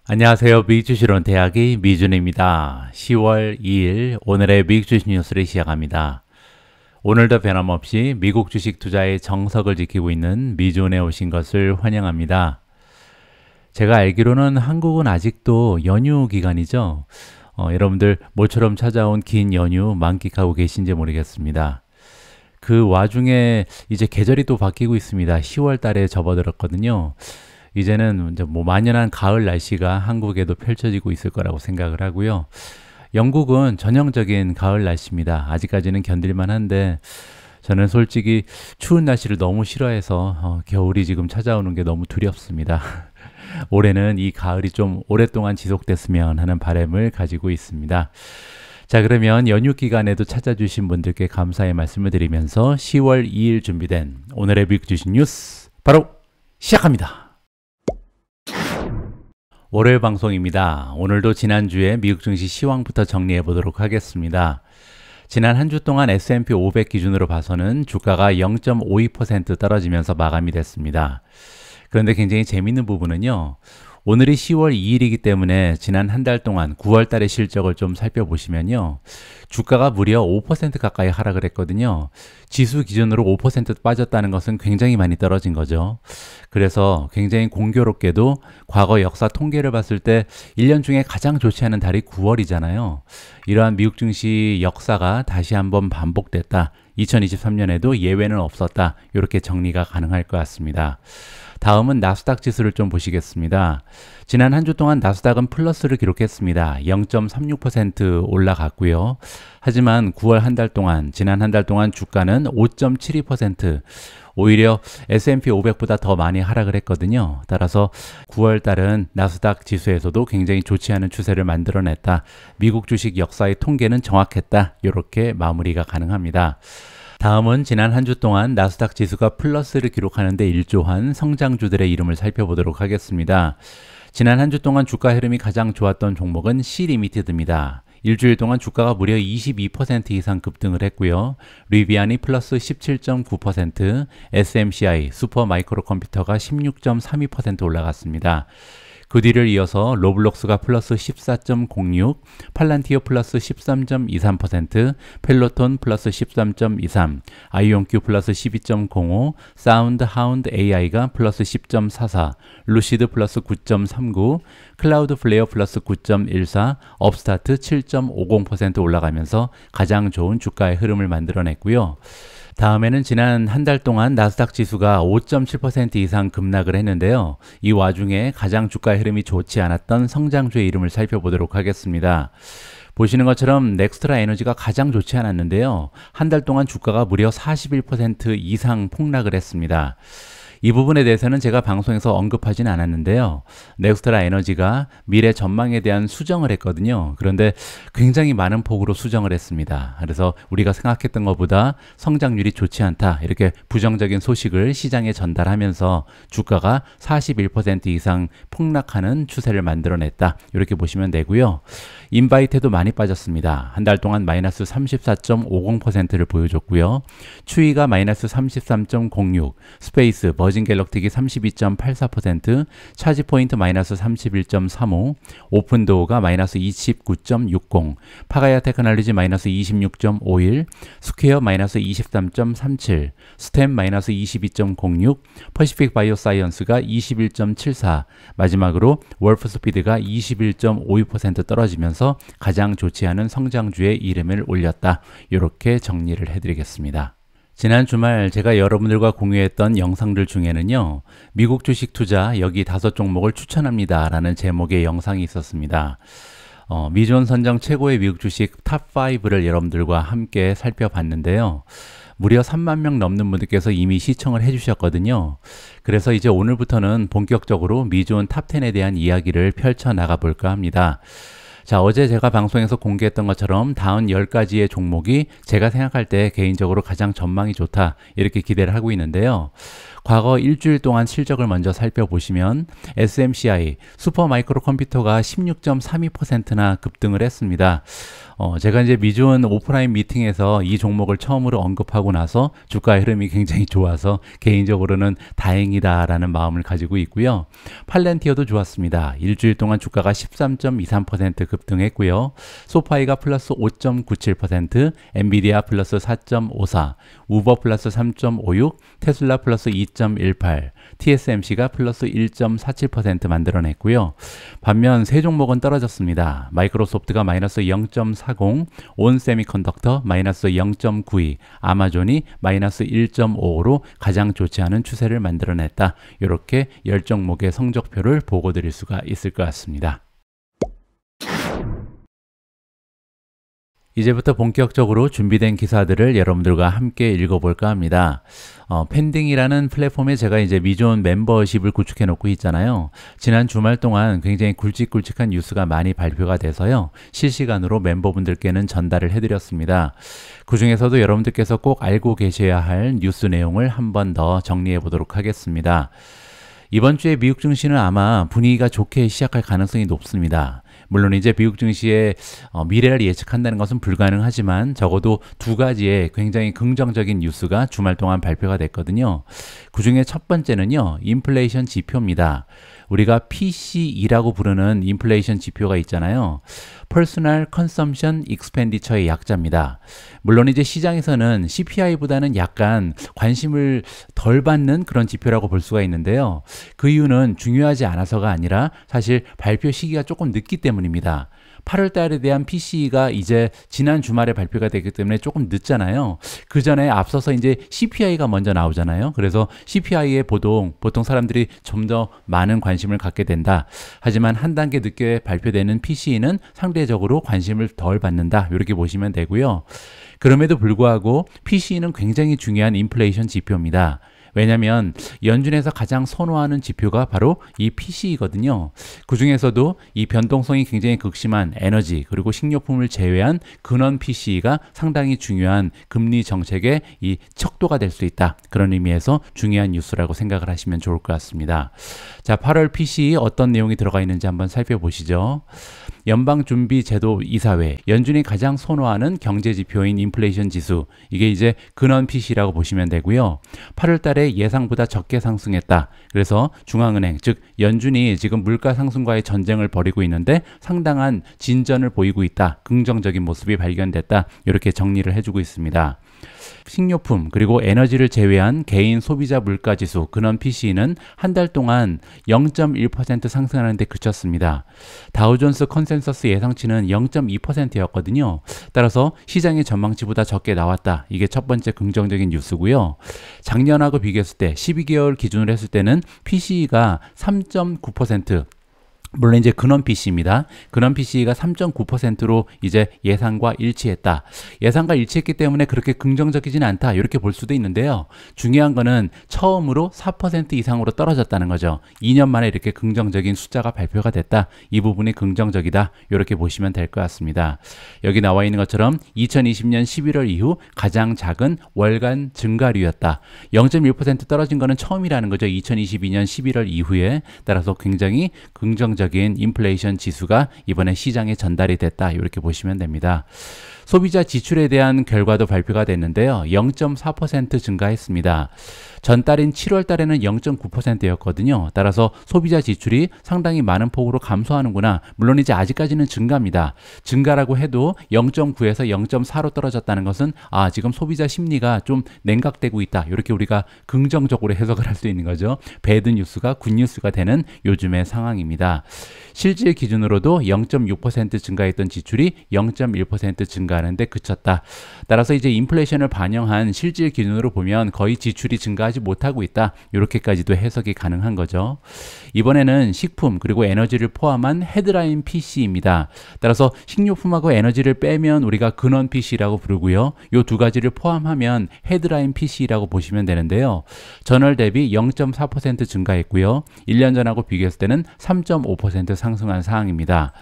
안녕하세요. 미국주식론 대학의 미준입니다. 10월 2일 오늘의 미국주식 뉴스를 시작합니다. 오늘도 변함없이 미국 주식 투자의 정석을 지키고 있는 미준에 오신 것을 환영합니다. 제가 알기로는 한국은 아직도 연휴 기간이죠. 여러분들 모처럼 찾아온 긴 연휴 만끽하고 계신지 모르겠습니다. 그 와중에 이제 계절이 또 바뀌고 있습니다. 10월 달에 접어들었거든요. 이제는 이제 만연한 가을 날씨가 한국에도 펼쳐지고 있을 거라고 생각을 하고요. 영국은 전형적인 가을 날씨입니다. 아직까지는 견딜만 한데 저는 솔직히 추운 날씨를 너무 싫어해서 겨울이 지금 찾아오는 게 너무 두렵습니다. 올해는 이 가을이 좀 오랫동안 지속됐으면 하는 바람을 가지고 있습니다. 자, 그러면 연휴 기간에도 찾아주신 분들께 감사의 말씀을 드리면서 10월 2일 준비된 오늘의 미국 주식 뉴스 바로 시작합니다. 월요일 방송입니다. 오늘도 지난주에 미국 증시 시황부터 정리해 보도록 하겠습니다. 지난 한 주 동안 S&P 500 기준으로 봐서는 주가가 0.52% 떨어지면서 마감이 됐습니다. 그런데 굉장히 재밌는 부분은요. 오늘이 10월 2일이기 때문에 지난 한 달 동안 9월 달의 실적을 좀 살펴보시면요. 주가가 무려 5% 가까이 하락을 했거든요. 지수 기준으로 5% 빠졌다는 것은 굉장히 많이 떨어진 거죠. 그래서 굉장히 공교롭게도 과거 역사 통계를 봤을 때 1년 중에 가장 좋지 않은 달이 9월이잖아요. 이러한 미국 증시 역사가 다시 한번 반복됐다. 2023년에도 예외는 없었다. 이렇게 정리가 가능할 것 같습니다. 다음은 나스닥 지수를 좀 보시겠습니다. 지난 한 주 동안 나스닥은 플러스를 기록했습니다. 0.36% 올라갔고요. 하지만 9월 한 달 동안, 지난 한 달 동안 주가는 5.72%, 오히려 S&P 500보다 더 많이 하락을 했거든요. 따라서 9월 달은 나스닥 지수에서도 굉장히 좋지 않은 추세를 만들어냈다. 미국 주식 역사의 통계는 정확했다. 이렇게 마무리가 가능합니다. 다음은 지난 한 주 동안 나스닥 지수가 플러스를 기록하는 데 일조한 성장주들의 이름을 살펴보도록 하겠습니다. 지난 한 주 동안 주가 흐름이 가장 좋았던 종목은 C-리미티드입니다. 일주일 동안 주가가 무려 22% 이상 급등을 했고요. 리비안이 플러스 17.9%, SMCI, 슈퍼 마이크로 컴퓨터가 16.32% 올라갔습니다. 그 뒤를 이어서 로블록스가 플러스 14.06, 팔란티어 플러스 13.23%, 펠로톤 플러스 13.23, 아이온큐 플러스 12.05, 사운드 하운드 AI가 플러스 10.44, 루시드 플러스 9.39, 클라우드 플레이어 플러스 9.14, 업스타트 7.50% 올라가면서 가장 좋은 주가의 흐름을 만들어냈고요. 다음에는 지난 한 달 동안 나스닥 지수가 5.7% 이상 급락을 했는데요. 이 와중에 가장 주가의 흐름이 좋지 않았던 성장주의 이름을 살펴보도록 하겠습니다. 보시는 것처럼 넥스트라 에너지가 가장 좋지 않았는데요. 한 달 동안 주가가 무려 41% 이상 폭락을 했습니다. 이 부분에 대해서는 제가 방송에서 언급하진 않았는데요. 넥스트라 에너지가 미래 전망에 대한 수정을 했거든요. 그런데 굉장히 많은 폭으로 수정을 했습니다. 그래서 우리가 생각했던 것보다 성장률이 좋지 않다. 이렇게 부정적인 소식을 시장에 전달하면서 주가가 41% 이상 폭락하는 추세를 만들어냈다. 이렇게 보시면 되고요. 인바이테도 많이 빠졌습니다. 한 달 동안 마이너스 34.50%를 보여줬고요. 추이가 마이너스 33.06, 스페이스, 버진 갤럭틱이 32.84%, 차지포인트 마이너스 31.35, 오픈도어가 마이너스 29.60, 파가야 테크놀로지 마이너스 26.51, 스퀘어 마이너스 23.37, 스템 마이너스 22.06, 퍼시픽 바이오사이언스가 21.74, 마지막으로 월프스피드가 21.52% 떨어지면서 가장 좋지 않은 성장주의 이름을 올렸다. 이렇게 정리를 해드리겠습니다. 지난 주말 제가 여러분들과 공유했던 영상들 중에는요. 미국 주식 투자 여기 5종목을 추천합니다 라는 제목의 영상이 있었습니다. 미존 선정 최고의 미국 주식 탑5를 여러분들과 함께 살펴봤는데요. 무려 3만 명 넘는 분들께서 이미 시청을 해주셨거든요. 그래서 이제 오늘부터는 본격적으로 미존 탑10에 대한 이야기를 펼쳐나가 볼까 합니다. 자, 어제 제가 방송에서 공개했던 것처럼 다음 10가지의 종목이 제가 생각할 때 개인적으로 가장 전망이 좋다 이렇게 기대를 하고 있는데요. 과거 일주일 동안 실적을 먼저 살펴보시면 SMCI, 슈퍼마이크로 컴퓨터가 16.32%나 급등을 했습니다. 제가 이제 미주원 오프라인 미팅에서 이 종목을 처음으로 언급하고 나서 주가 흐름이 굉장히 좋아서 개인적으로는 다행이다라는 마음을 가지고 있고요. 팔렌티어도 좋았습니다. 일주일 동안 주가가 13.23% 급등했고요. 소파이가 플러스 5.97%, 엔비디아 플러스 4.54, 우버 플러스 3.56, 테슬라 플러스 2.18, TSMC가 플러스 1.47% 만들어냈고요. 반면 세 종목은 떨어졌습니다. 마이크로소프트가 마이너스 0.40, 온세미컨덕터 마이너스 0.92, 아마존이 마이너스 1.55로 가장 좋지 않은 추세를 만들어냈다. 이렇게 10종목의 성적표를 보고 드릴 수가 있을 것 같습니다. 이제부터 본격적으로 준비된 기사들을 여러분들과 함께 읽어볼까 합니다. 팬딩이라는 플랫폼에 제가 이제 미존 멤버십을 구축해 놓고 있잖아요. 지난 주말 동안 굉장히 굵직굵직한 뉴스가 많이 발표가 돼서요. 실시간으로 멤버분들께는 전달을 해드렸습니다. 그 중에서도 여러분들께서 꼭 알고 계셔야 할 뉴스 내용을 한 번 더 정리해 보도록 하겠습니다. 이번 주에 미국 증시는 아마 분위기가 좋게 시작할 가능성이 높습니다. 물론 이제 미국 증시의 미래를 예측한다는 것은 불가능하지만 적어도 두 가지의 굉장히 긍정적인 뉴스가 주말 동안 발표가 됐거든요. 그 중에 첫 번째는요, 인플레이션 지표입니다. 우리가 PCE라고 부르는 인플레이션 지표가 있잖아요. Personal Consumption Expenditure의 약자입니다. 물론 이제 시장에서는 CPI보다는 약간 관심을 덜 받는 그런 지표라고 볼 수가 있는데요. 그 이유는 중요하지 않아서가 아니라 사실 발표 시기가 조금 늦기 때문입니다. 8월 달에 대한 PCE가 이제 지난 주말에 발표가 되기 때문에 조금 늦잖아요. 그 전에 앞서서 이제 CPI가 먼저 나오잖아요. 그래서 CPI에 보통 사람들이 좀 더 많은 관심을 갖게 된다. 하지만 한 단계 늦게 발표되는 PCE는 상대적으로 관심을 덜 받는다. 이렇게 보시면 되고요. 그럼에도 불구하고 PCE는 굉장히 중요한 인플레이션 지표입니다. 왜냐하면 연준에서 가장 선호하는 지표가 바로 이 PC이거든요. 그 중에서도 이 변동성이 굉장히 극심한 에너지 그리고 식료품을 제외한 근원 PC가 상당히 중요한 금리 정책의 이 척도가 될 수 있다. 그런 의미에서 중요한 뉴스라고 생각을 하시면 좋을 것 같습니다. 자, 8월 PCE 어떤 내용이 들어가 있는지 한번 살펴보시죠. 연방준비제도 이사회, 연준이 가장 선호하는 경제지표인 인플레이션 지수, 이게 이제 근원 PC라고 보시면 되고요. 8월 달에 예상보다 적게 상승했다. 그래서 중앙은행, 즉 연준이 지금 물가 상승과의 전쟁을 벌이고 있는데 상당한 진전을 보이고 있다. 긍정적인 모습이 발견됐다. 이렇게 정리를 해주고 있습니다. 식료품 그리고 에너지를 제외한 개인 소비자 물가지수 근원 PC는 한 달 동안 0.1% 상승하는 데 그쳤습니다. 다우존스 컨센서스 예상치는 0.2%였거든요. 따라서 시장의 전망치보다 적게 나왔다. 이게 첫 번째 긍정적인 뉴스고요. 작년하고 비교했을 때 12개월 기준으로 했을 때는 PC가 3.9%, 물론 이제 근원 PC입니다. 근원 PC가 3.9%로 이제 예상과 일치했다. 예상과 일치했기 때문에 그렇게 긍정적이진 않다. 이렇게 볼 수도 있는데요. 중요한 거는 처음으로 4% 이상으로 떨어졌다는 거죠. 2년 만에 이렇게 긍정적인 숫자가 발표가 됐다. 이 부분이 긍정적이다. 이렇게 보시면 될 것 같습니다. 여기 나와 있는 것처럼 2020년 11월 이후 가장 작은 월간 증가율이었다. 0.1% 떨어진 거는 처음이라는 거죠. 2022년 11월 이후에. 따라서 굉장히 긍정적인 인플레이션 지수가 이번에 시장에 전달이 됐다. 이렇게 보시면 됩니다. 소비자 지출에 대한 결과도 발표가 됐는데요. 0.4% 증가했습니다. 전달인 7월 달에는 0.9%였거든요. 따라서 소비자 지출이 상당히 많은 폭으로 감소하는구나. 물론 이제 아직까지는 증가입니다. 증가라고 해도 0.9에서 0.4로 떨어졌다는 것은 지금 소비자 심리가 좀 냉각되고 있다. 이렇게 우리가 긍정적으로 해석을 할 수 있는 거죠. 배드 뉴스가 굿 뉴스가 되는 요즘의 상황입니다. 실질 기준으로도 0.6% 증가했던 지출이 0.1% 증가하는데 그쳤다. 따라서 이제 인플레이션을 반영한 실질 기준으로 보면 거의 지출이 증가하지 못하고 있다. 이렇게까지도 해석이 가능한 거죠. 이번에는 식품 그리고 에너지를 포함한 헤드라인 PC입니다. 따라서 식료품하고 에너지를 빼면 우리가 근원 PC라고 부르고요. 이 두 가지를 포함하면 헤드라인 PC라고 보시면 되는데요. 전월 대비 0.4% 증가했고요. 1년 전하고 비교했을 때는 3.5% 상승한 상황입니다.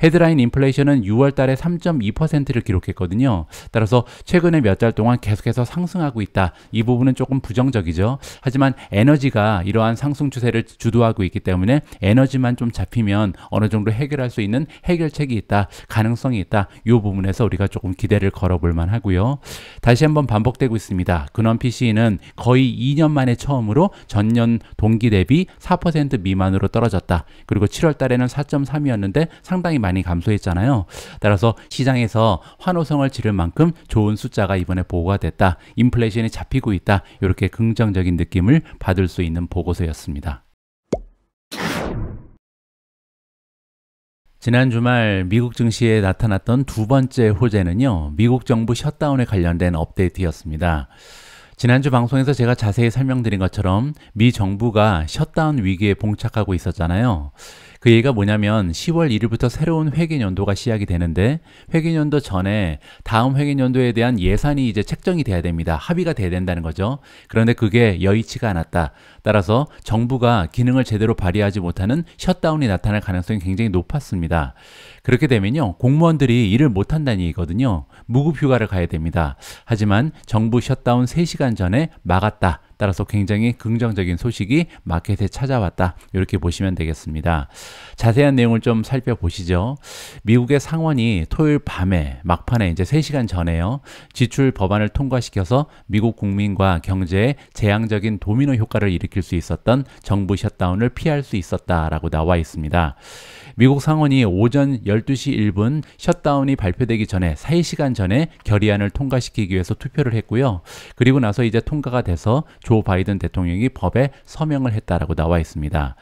헤드라인 인플레이션은 6월 달에 3.2%를 기록했거든요. 따라서 최근에 몇 달 동안 계속해서 상승하고 있다. 이 부분은 조금 부정적이죠. 하지만 에너지가 이러한 상승 추세를 주도하고 있기 때문에 에너지만 좀 잡히면 어느 정도 해결할 수 있는 해결책이 있다. 가능성이 있다. 이 부분에서 우리가 조금 기대를 걸어볼 만하고요. 다시 한번 반복되고 있습니다. 근원 PCE는 거의 2년 만에 처음으로 전년 동기 대비 4% 미만으로 떨어졌다. 그리고 7월 달에는 4.3이었는데 상당히 많이 감소했잖아요. 따라서 시장에서 환호성을 지를 만큼 좋은 숫자가 이번에 보고가 됐다. 인플레이션이 잡히고 있다. 이렇게 긍정적인 느낌을 받을 수 있는 보고서였습니다. 지난 주말 미국 증시에 나타났던 두 번째 호재는요, 미국 정부 셧다운에 관련된 업데이트였습니다. 지난주 방송에서 제가 자세히 설명드린 것처럼 미 정부가 셧다운 위기에 봉착하고 있었잖아요. 그 얘기가 뭐냐면 10월 1일부터 새로운 회계연도가 시작이 되는데 회계연도 전에 다음 회계연도에 대한 예산이 이제 책정이 돼야 됩니다. 합의가 돼야 된다는 거죠. 그런데 그게 여의치가 않았다. 따라서 정부가 기능을 제대로 발휘하지 못하는 셧다운이 나타날 가능성이 굉장히 높았습니다. 그렇게 되면요, 공무원들이 일을 못한다는 얘기거든요. 무급휴가를 가야 됩니다. 하지만 정부 셧다운 3시간 전에 막았다. 따라서 굉장히 긍정적인 소식이 마켓에 찾아왔다. 이렇게 보시면 되겠습니다. 자세한 내용을 좀 살펴보시죠. 미국의 상원이 토요일 밤에 막판에 이제 3시간 전에요, 지출 법안을 통과시켜서 미국 국민과 경제에 재앙적인 도미노 효과를 일으킬 수 있었던 정부 셧다운을 피할 수 있었다라고 나와 있습니다. 미국 상원이 오전 12시 1분 셧다운이 발표되기 전에 3시간 전에 결의안을 통과시키기 위해서 투표를 했고요. 그리고 나서 이제 통과가 돼서 조 바이든 대통령이 법에 서명을 했다라고 나와 있습니다.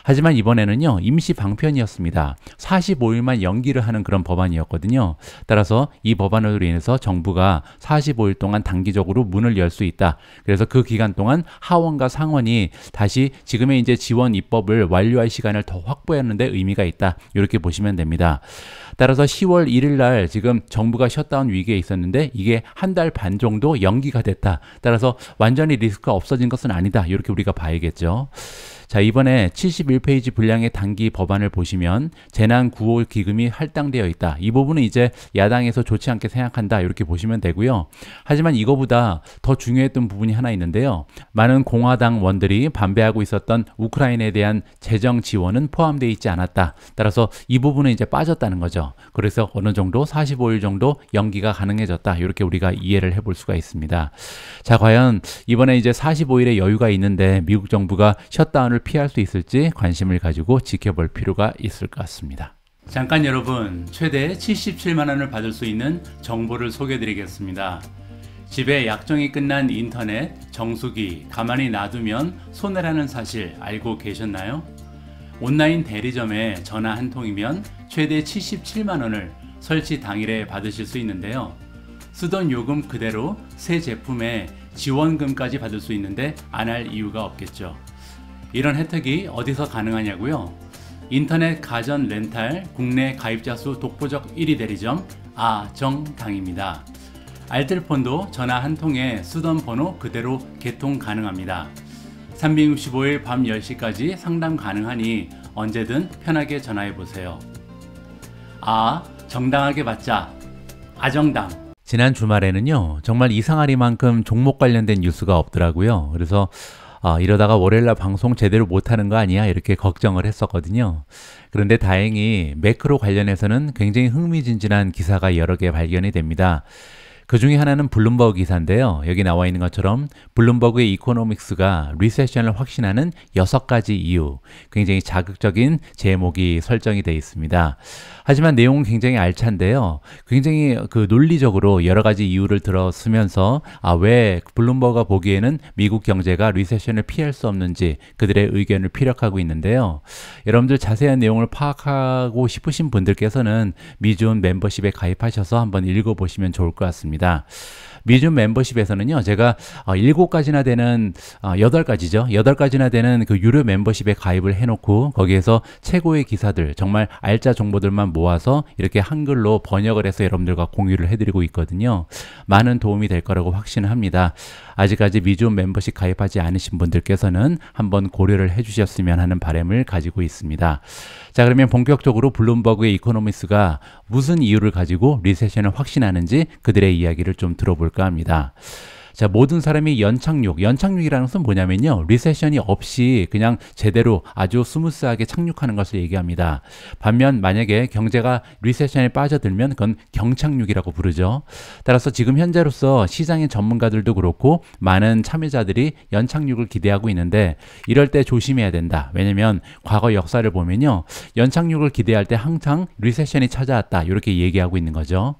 하지만 이번에는요, 임시 방편이었습니다. 45일만 연기를 하는 그런 법안이었거든요. 따라서 이 법안으로 인해서 정부가 45일 동안 단기적으로 문을 열 수 있다. 그래서 그 기간 동안 하원과 상원이 다시 지금의 이제 지원 입법을 완료할 시간을 더 확보했는데 의미가 있다. 이렇게 보시면 됩니다. 따라서 10월 1일 날 지금 정부가 셧다운 위기에 있었는데 이게 한 달 반 정도 연기가 됐다. 따라서 완전히 리스크가 없어진 것은 아니다. 이렇게 우리가 봐야겠죠. 자, 이번에 71페이지 분량의 단기 법안을 보시면 재난 구호 기금이 할당되어 있다. 이 부분은 이제 야당에서 좋지 않게 생각한다. 이렇게 보시면 되고요. 하지만 이거보다 더 중요했던 부분이 하나 있는데요. 많은 공화당원들이 반대하고 있었던 우크라이나에 대한 재정 지원은 포함되어 있지 않았다. 따라서 이 부분은 이제 빠졌다는 거죠. 그래서 어느 정도 45일 정도 연기가 가능해졌다. 이렇게 우리가 이해를 해볼 수가 있습니다. 자, 과연 이번에 이제 45일의 여유가 있는데 미국 정부가 셧다운을 피할 수 있을지 관심을 가지고 지켜볼 필요가 있을 것 같습니다. 잠깐 여러분, 최대 77만 원을 받을 수 있는 정보를 소개해 드리겠습니다. 집에 약정이 끝난 인터넷, 정수기 가만히 놔두면 손해라는 사실 알고 계셨나요? 온라인 대리점에 전화 한 통이면 최대 77만 원을 설치 당일에 받으실 수 있는데요. 쓰던 요금 그대로 새 제품에 지원금까지 받을 수 있는데 안 할 이유가 없겠죠. 이런 혜택이 어디서 가능하냐고요? 인터넷 가전 렌탈 국내 가입자 수 독보적 1위 대리점 아정당입니다. 알뜰폰도 전화 한 통에 쓰던 번호 그대로 개통 가능합니다. 365일 밤 10시까지 상담 가능하니 언제든 편하게 전화해보세요. 정당하게 받자. 아정당. 지난 주말에는요, 정말 이상하리만큼 종목 관련된 뉴스가 없더라고요. 그래서 이러다가 월요일날 방송 제대로 못하는 거 아니야? 이렇게 걱정을 했었거든요. 그런데 다행히 매크로 관련해서는 굉장히 흥미진진한 기사가 여러 개 발견이 됩니다. 그 중에 하나는 블룸버그 기사인데요. 여기 나와 있는 것처럼 블룸버그의 이코노믹스가 리세션을 확신하는 6가지 이유, 굉장히 자극적인 제목이 설정이 되어 있습니다. 하지만 내용은 굉장히 알찬데요. 굉장히 논리적으로 여러 가지 이유를 들었으면서 왜 블룸버그가 보기에는 미국 경제가 리세션을 피할 수 없는지 그들의 의견을 피력하고 있는데요. 여러분들 자세한 내용을 파악하고 싶으신 분들께서는 미주온 멤버십에 가입하셔서 한번 읽어보시면 좋을 것 같습니다. 있습니다. 미준 멤버십에서는요, 제가 7가지나 되는 8가지죠. 8가지나 되는 그 유료 멤버십에 가입을 해놓고 거기에서 최고의 기사들, 정말 알짜 정보들만 모아서 이렇게 한글로 번역을 해서 여러분들과 공유를 해드리고 있거든요. 많은 도움이 될 거라고 확신합니다. 아직까지 미준 멤버십 가입하지 않으신 분들께서는 한번 고려를 해주셨으면 하는 바람을 가지고 있습니다. 자, 그러면 본격적으로 블룸버그의 이코노미스가 무슨 이유를 가지고 리세션을 확신하는지 그들의 이야기를 좀 들어볼까 합니다. 자, 모든 사람이 연착륙이라는 것은 뭐냐면요, 리세션이 없이 그냥 제대로 아주 스무스하게 착륙하는 것을 얘기합니다. 반면 만약에 경제가 리세션에 빠져들면 그건 경착륙이라고 부르죠. 따라서 지금 현재로서 시장의 전문가들도 그렇고 많은 참여자들이 연착륙을 기대하고 있는데 이럴 때 조심해야 된다. 왜냐면 과거 역사를 보면요, 연착륙을 기대할 때 항상 리세션이 찾아왔다, 이렇게 얘기하고 있는 거죠.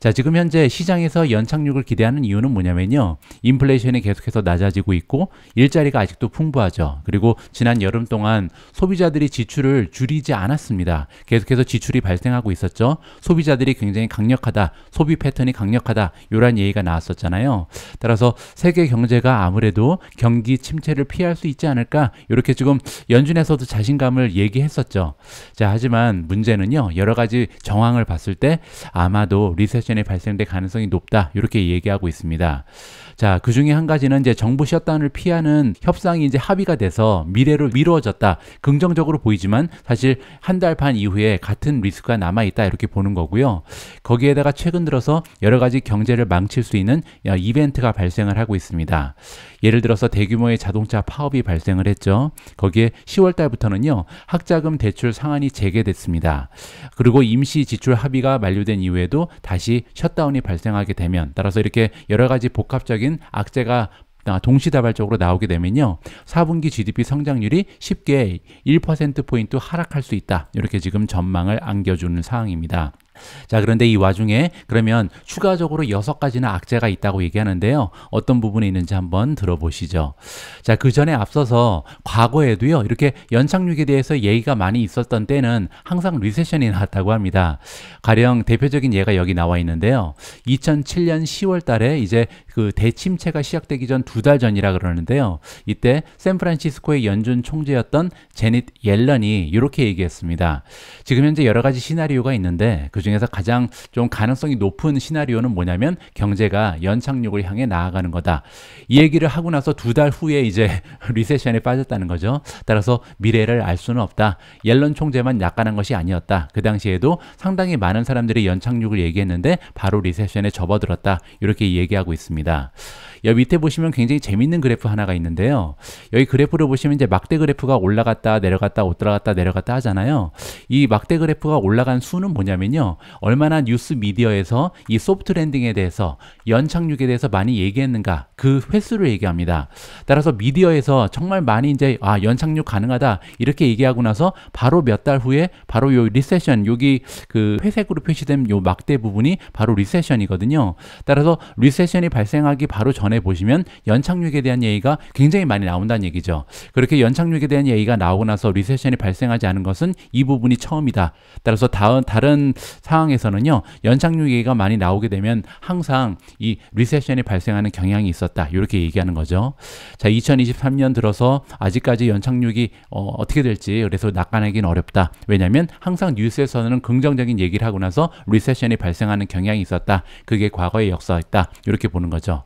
자, 지금 현재 시장에서 연착륙을 기대하는 이유는 뭐냐면요, 인플레이션이 계속해서 낮아지고 있고 일자리가 아직도 풍부하죠. 그리고 지난 여름 동안 소비자들이 지출을 줄이지 않았습니다. 계속해서 지출이 발생하고 있었죠. 소비자들이 굉장히 강력하다, 소비 패턴이 강력하다, 이런 얘기가 나왔었잖아요. 따라서 세계 경제가 아무래도 경기 침체를 피할 수 있지 않을까, 이렇게 지금 연준에서도 자신감을 얘기했었죠. 자, 하지만 문제는요, 여러 가지 정황을 봤을 때 아마도 리세션이 발생될 가능성이 높다, 이렇게 얘기하고 있습니다. 자, 그 중에 한 가지는 이제 정부 셧다운을 피하는 협상이 이제 합의가 돼서 미래로 미루어졌다. 긍정적으로 보이지만 사실 한 달 반 이후에 같은 리스크가 남아있다, 이렇게 보는 거고요. 거기에다가 최근 들어서 여러 가지 경제를 망칠 수 있는 이벤트가 발생을 하고 있습니다. 예를 들어서 대규모의 자동차 파업이 발생을 했죠. 거기에 10월 달부터는요, 학자금 대출 상한이 재개됐습니다. 그리고 임시 지출 합의가 만료된 이후에도 다시 셧다운이 발생하게 되면, 따라서 이렇게 여러 가지 복합적인 악재가 동시다발적으로 나오게 되면요, 4분기 GDP 성장률이 쉽게 1%포인트 하락할 수 있다, 이렇게 지금 전망을 안겨주는 상황입니다. 자, 그런데 이 와중에 그러면 추가적으로 6가지나 악재가 있다고 얘기하는데요, 어떤 부분에 있는지 한번 들어보시죠. 자, 그 전에 앞서서 과거에도요, 이렇게 연착륙에 대해서 얘기가 많이 있었던 때는 항상 리세션이 나왔다고 합니다. 가령 대표적인 예가 여기 나와 있는데요, 2007년 10월 달에 이제 그 대침체가 시작되기 전 2달 전이라 그러는데요, 이때 샌프란시스코의 연준 총재였던 제닛 옐런이 이렇게 얘기했습니다. 지금 현재 여러 가지 시나리오가 있는데 그 중에서 가장 좀 가능성이 높은 시나리오는 뭐냐면 경제가 연착륙을 향해 나아가는 거다. 이 얘기를 하고 나서 2달 후에 이제 리세션에 빠졌다는 거죠. 따라서 미래를 알 수는 없다. 옐런 총재만 약간한 것이 아니었다. 그 당시에도 상당히 많은 사람들이 연착륙을 얘기했는데 바로 리세션에 접어들었다, 이렇게 얘기하고 있습니다. 여기 밑에 보시면 굉장히 재밌는 그래프 하나가 있는데요, 여기 그래프를 보시면 이제 막대 그래프가 올라갔다 내려갔다 올라갔다 내려갔다 하잖아요. 이 막대 그래프가 올라간 수는 뭐냐면요, 얼마나 뉴스 미디어에서 이 소프트 랜딩에 대해서, 연착륙에 대해서 많이 얘기했는가, 그 횟수를 얘기합니다. 따라서 미디어에서 정말 많이 이제 연착륙 가능하다 이렇게 얘기하고 나서 바로 몇 달 후에 바로 요 리세션, 여기 그 회색으로 표시된 요 막대 부분이 바로 리세션이거든요. 따라서 리세션이 발생하기 바로 전에 보시면 연착륙에 대한 얘기가 굉장히 많이 나온다는 얘기죠. 그렇게 연착륙에 대한 얘기가 나오고 나서 리세션이 발생하지 않은 것은 이 부분이 처음이다. 따라서 다른 상황에서는요, 연착륙 얘기가 많이 나오게 되면 항상 이 리세션이 발생하는 경향이 있었다, 이렇게 얘기하는 거죠. 자, 2023년 들어서 아직까지 연착륙이 어떻게 될지 그래서 낙관하기는 어렵다. 왜냐하면 항상 뉴스에서는 긍정적인 얘기를 하고 나서 리세션이 발생하는 경향이 있었다. 그게 과거의 역사였다, 이렇게 보는 거죠.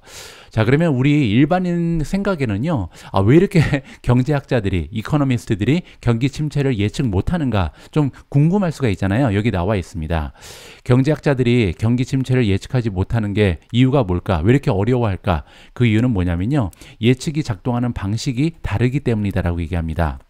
자, 그러면 우리 일반인 생각에는요, 왜 이렇게 경제학자들이, 이코노미스트들이 경기 침체를 예측 못하는가 좀 궁금할 수가 있잖아요. 여기 나와 있습니다. 경제학자들이 경기 침체를 예측하지 못하는 게 이유가 뭘까? 왜 이렇게 어려워할까? 그 이유는 뭐냐면요, 예측이 작동하는 방식이 다르기 때문이다라고 얘기합니다.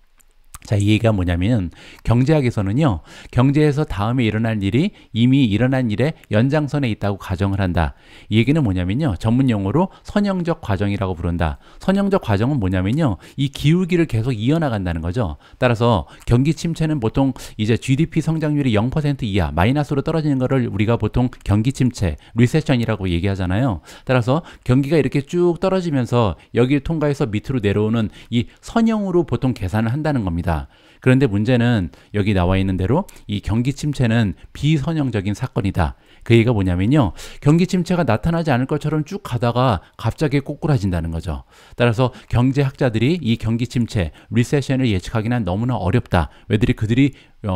자, 이 얘기가 뭐냐면 경제학에서는요, 경제에서 다음에 일어날 일이 이미 일어난 일의 연장선에 있다고 가정을 한다. 이 얘기는 뭐냐면요, 전문 용어로 선형적 과정이라고 부른다. 선형적 과정은 뭐냐면요, 이 기울기를 계속 이어나간다는 거죠. 따라서 경기 침체는 보통 이제 GDP 성장률이 0% 이하, 마이너스로 떨어지는 거를 우리가 보통 경기 침체, 리세션이라고 얘기하잖아요. 따라서 경기가 이렇게 쭉 떨어지면서 여기를 통과해서 밑으로 내려오는 이 선형으로 보통 계산을 한다는 겁니다. 그런데 문제는 여기 나와 있는 대로 이 경기 침체는 비선형적인 사건이다. 그 얘기가 뭐냐면요, 경기 침체가 나타나지 않을 것처럼 쭉 가다가 갑자기 꼬꾸라진다는 거죠. 따라서 경제학자들이 이 경기 침체, 리세션을 예측하기는 너무나 어렵다. 왜들이 그들이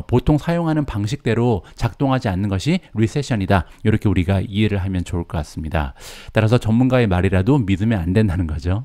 보통 사용하는 방식대로 작동하지 않는 것이 리세션이다. 이렇게 우리가 이해를 하면 좋을 것 같습니다. 따라서 전문가의 말이라도 믿으면 안 된다는 거죠.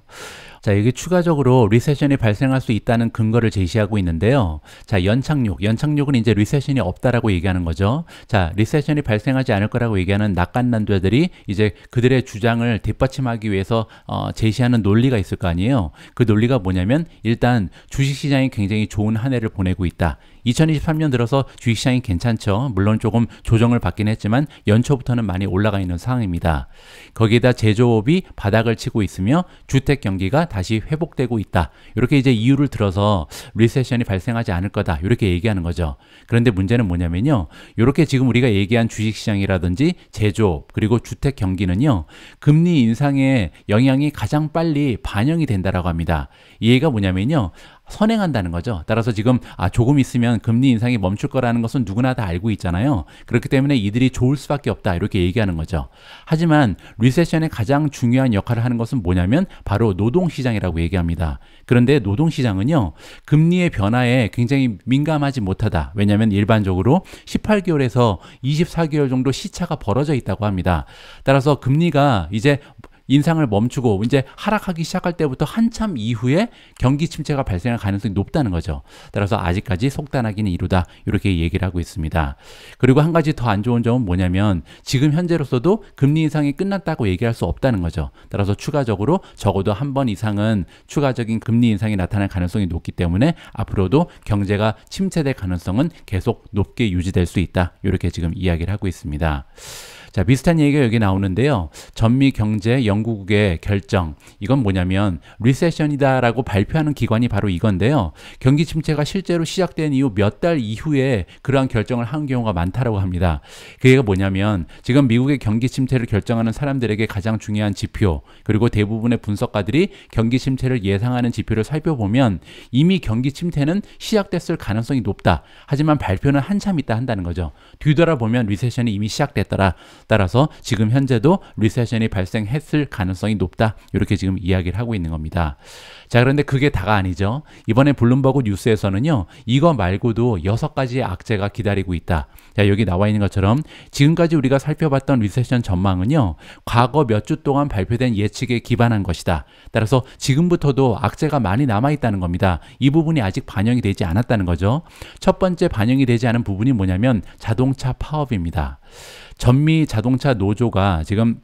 자, 여기 추가적으로 리세션이 발생할 수 있다는 근거를 제시하고 있는데요. 자, 연착륙은 이제 리세션이 없다라고 얘기하는 거죠. 자, 리세션이 발생하지 않을 거라고 얘기하는 낙관난도자들이 이제 그들의 주장을 뒷받침하기 위해서 제시하는 논리가 있을 거 아니에요. 그 논리가 뭐냐면, 일단 주식시장이 굉장히 좋은 한 해를 보내고 있다. 2023년 들어서 주식시장이 괜찮죠. 물론 조금 조정을 받긴 했지만 연초부터는 많이 올라가 있는 상황입니다. 거기에다 제조업이 바닥을 치고 있으며 주택 경기가 다시 회복되고 있다. 이렇게 이제 이유를 들어서 리세션이 발생하지 않을 거다. 이렇게 얘기하는 거죠. 그런데 문제는 뭐냐면요, 이렇게 지금 우리가 얘기한 주식시장이라든지 제조업 그리고 주택 경기는요, 금리 인상의 영향이 가장 빨리 반영이 된다라고 합니다. 이 얘기가 뭐냐면요, 선행한다는 거죠. 따라서 지금 조금 있으면 금리 인상이 멈출 거라는 것은 누구나 다 알고 있잖아요. 그렇기 때문에 이들이 좋을 수밖에 없다, 이렇게 얘기하는 거죠. 하지만 리세션의 가장 중요한 역할을 하는 것은 뭐냐면 바로 노동시장이라고 얘기합니다. 그런데 노동시장은요, 금리의 변화에 굉장히 민감하지 못하다. 왜냐하면 일반적으로 18개월에서 24개월 정도 시차가 벌어져 있다고 합니다. 따라서 금리가 이제 인상을 멈추고 이제 하락하기 시작할 때부터 한참 이후에 경기 침체가 발생할 가능성이 높다는 거죠. 따라서 아직까지 속단하기는 이르다, 이렇게 얘기를 하고 있습니다. 그리고 한 가지 더 안 좋은 점은 뭐냐면, 지금 현재로서도 금리 인상이 끝났다고 얘기할 수 없다는 거죠. 따라서 추가적으로 적어도 한 번 이상은 추가적인 금리 인상이 나타날 가능성이 높기 때문에 앞으로도 경제가 침체될 가능성은 계속 높게 유지될 수 있다, 이렇게 지금 이야기를 하고 있습니다. 자, 비슷한 얘기가 여기 나오는데요. 전미경제연구국의 결정, 이건 뭐냐면 리세션이다라고 발표하는 기관이 바로 이건데요. 경기 침체가 실제로 시작된 이후 몇 달 이후에 그러한 결정을 한 경우가 많다라고 합니다. 그 얘기가 뭐냐면, 지금 미국의 경기 침체를 결정하는 사람들에게 가장 중요한 지표, 그리고 대부분의 분석가들이 경기 침체를 예상하는 지표를 살펴보면 이미 경기 침체는 시작됐을 가능성이 높다. 하지만 발표는 한참 있다 한다는 거죠. 뒤돌아보면 리세션이 이미 시작됐더라. 따라서 지금 현재도 리세션이 발생했을 가능성이 높다, 이렇게 지금 이야기를 하고 있는 겁니다. 자, 그런데 그게 다가 아니죠. 이번에 블룸버그 뉴스에서는요, 이거 말고도 6가지의 악재가 기다리고 있다. 자, 여기 나와 있는 것처럼 지금까지 우리가 살펴봤던 리세션 전망은요, 과거 몇 주 동안 발표된 예측에 기반한 것이다. 따라서 지금부터도 악재가 많이 남아있다는 겁니다. 이 부분이 아직 반영이 되지 않았다는 거죠. 첫 번째 반영이 되지 않은 부분이 뭐냐면 자동차 파업입니다. 전미 자동차 노조가 지금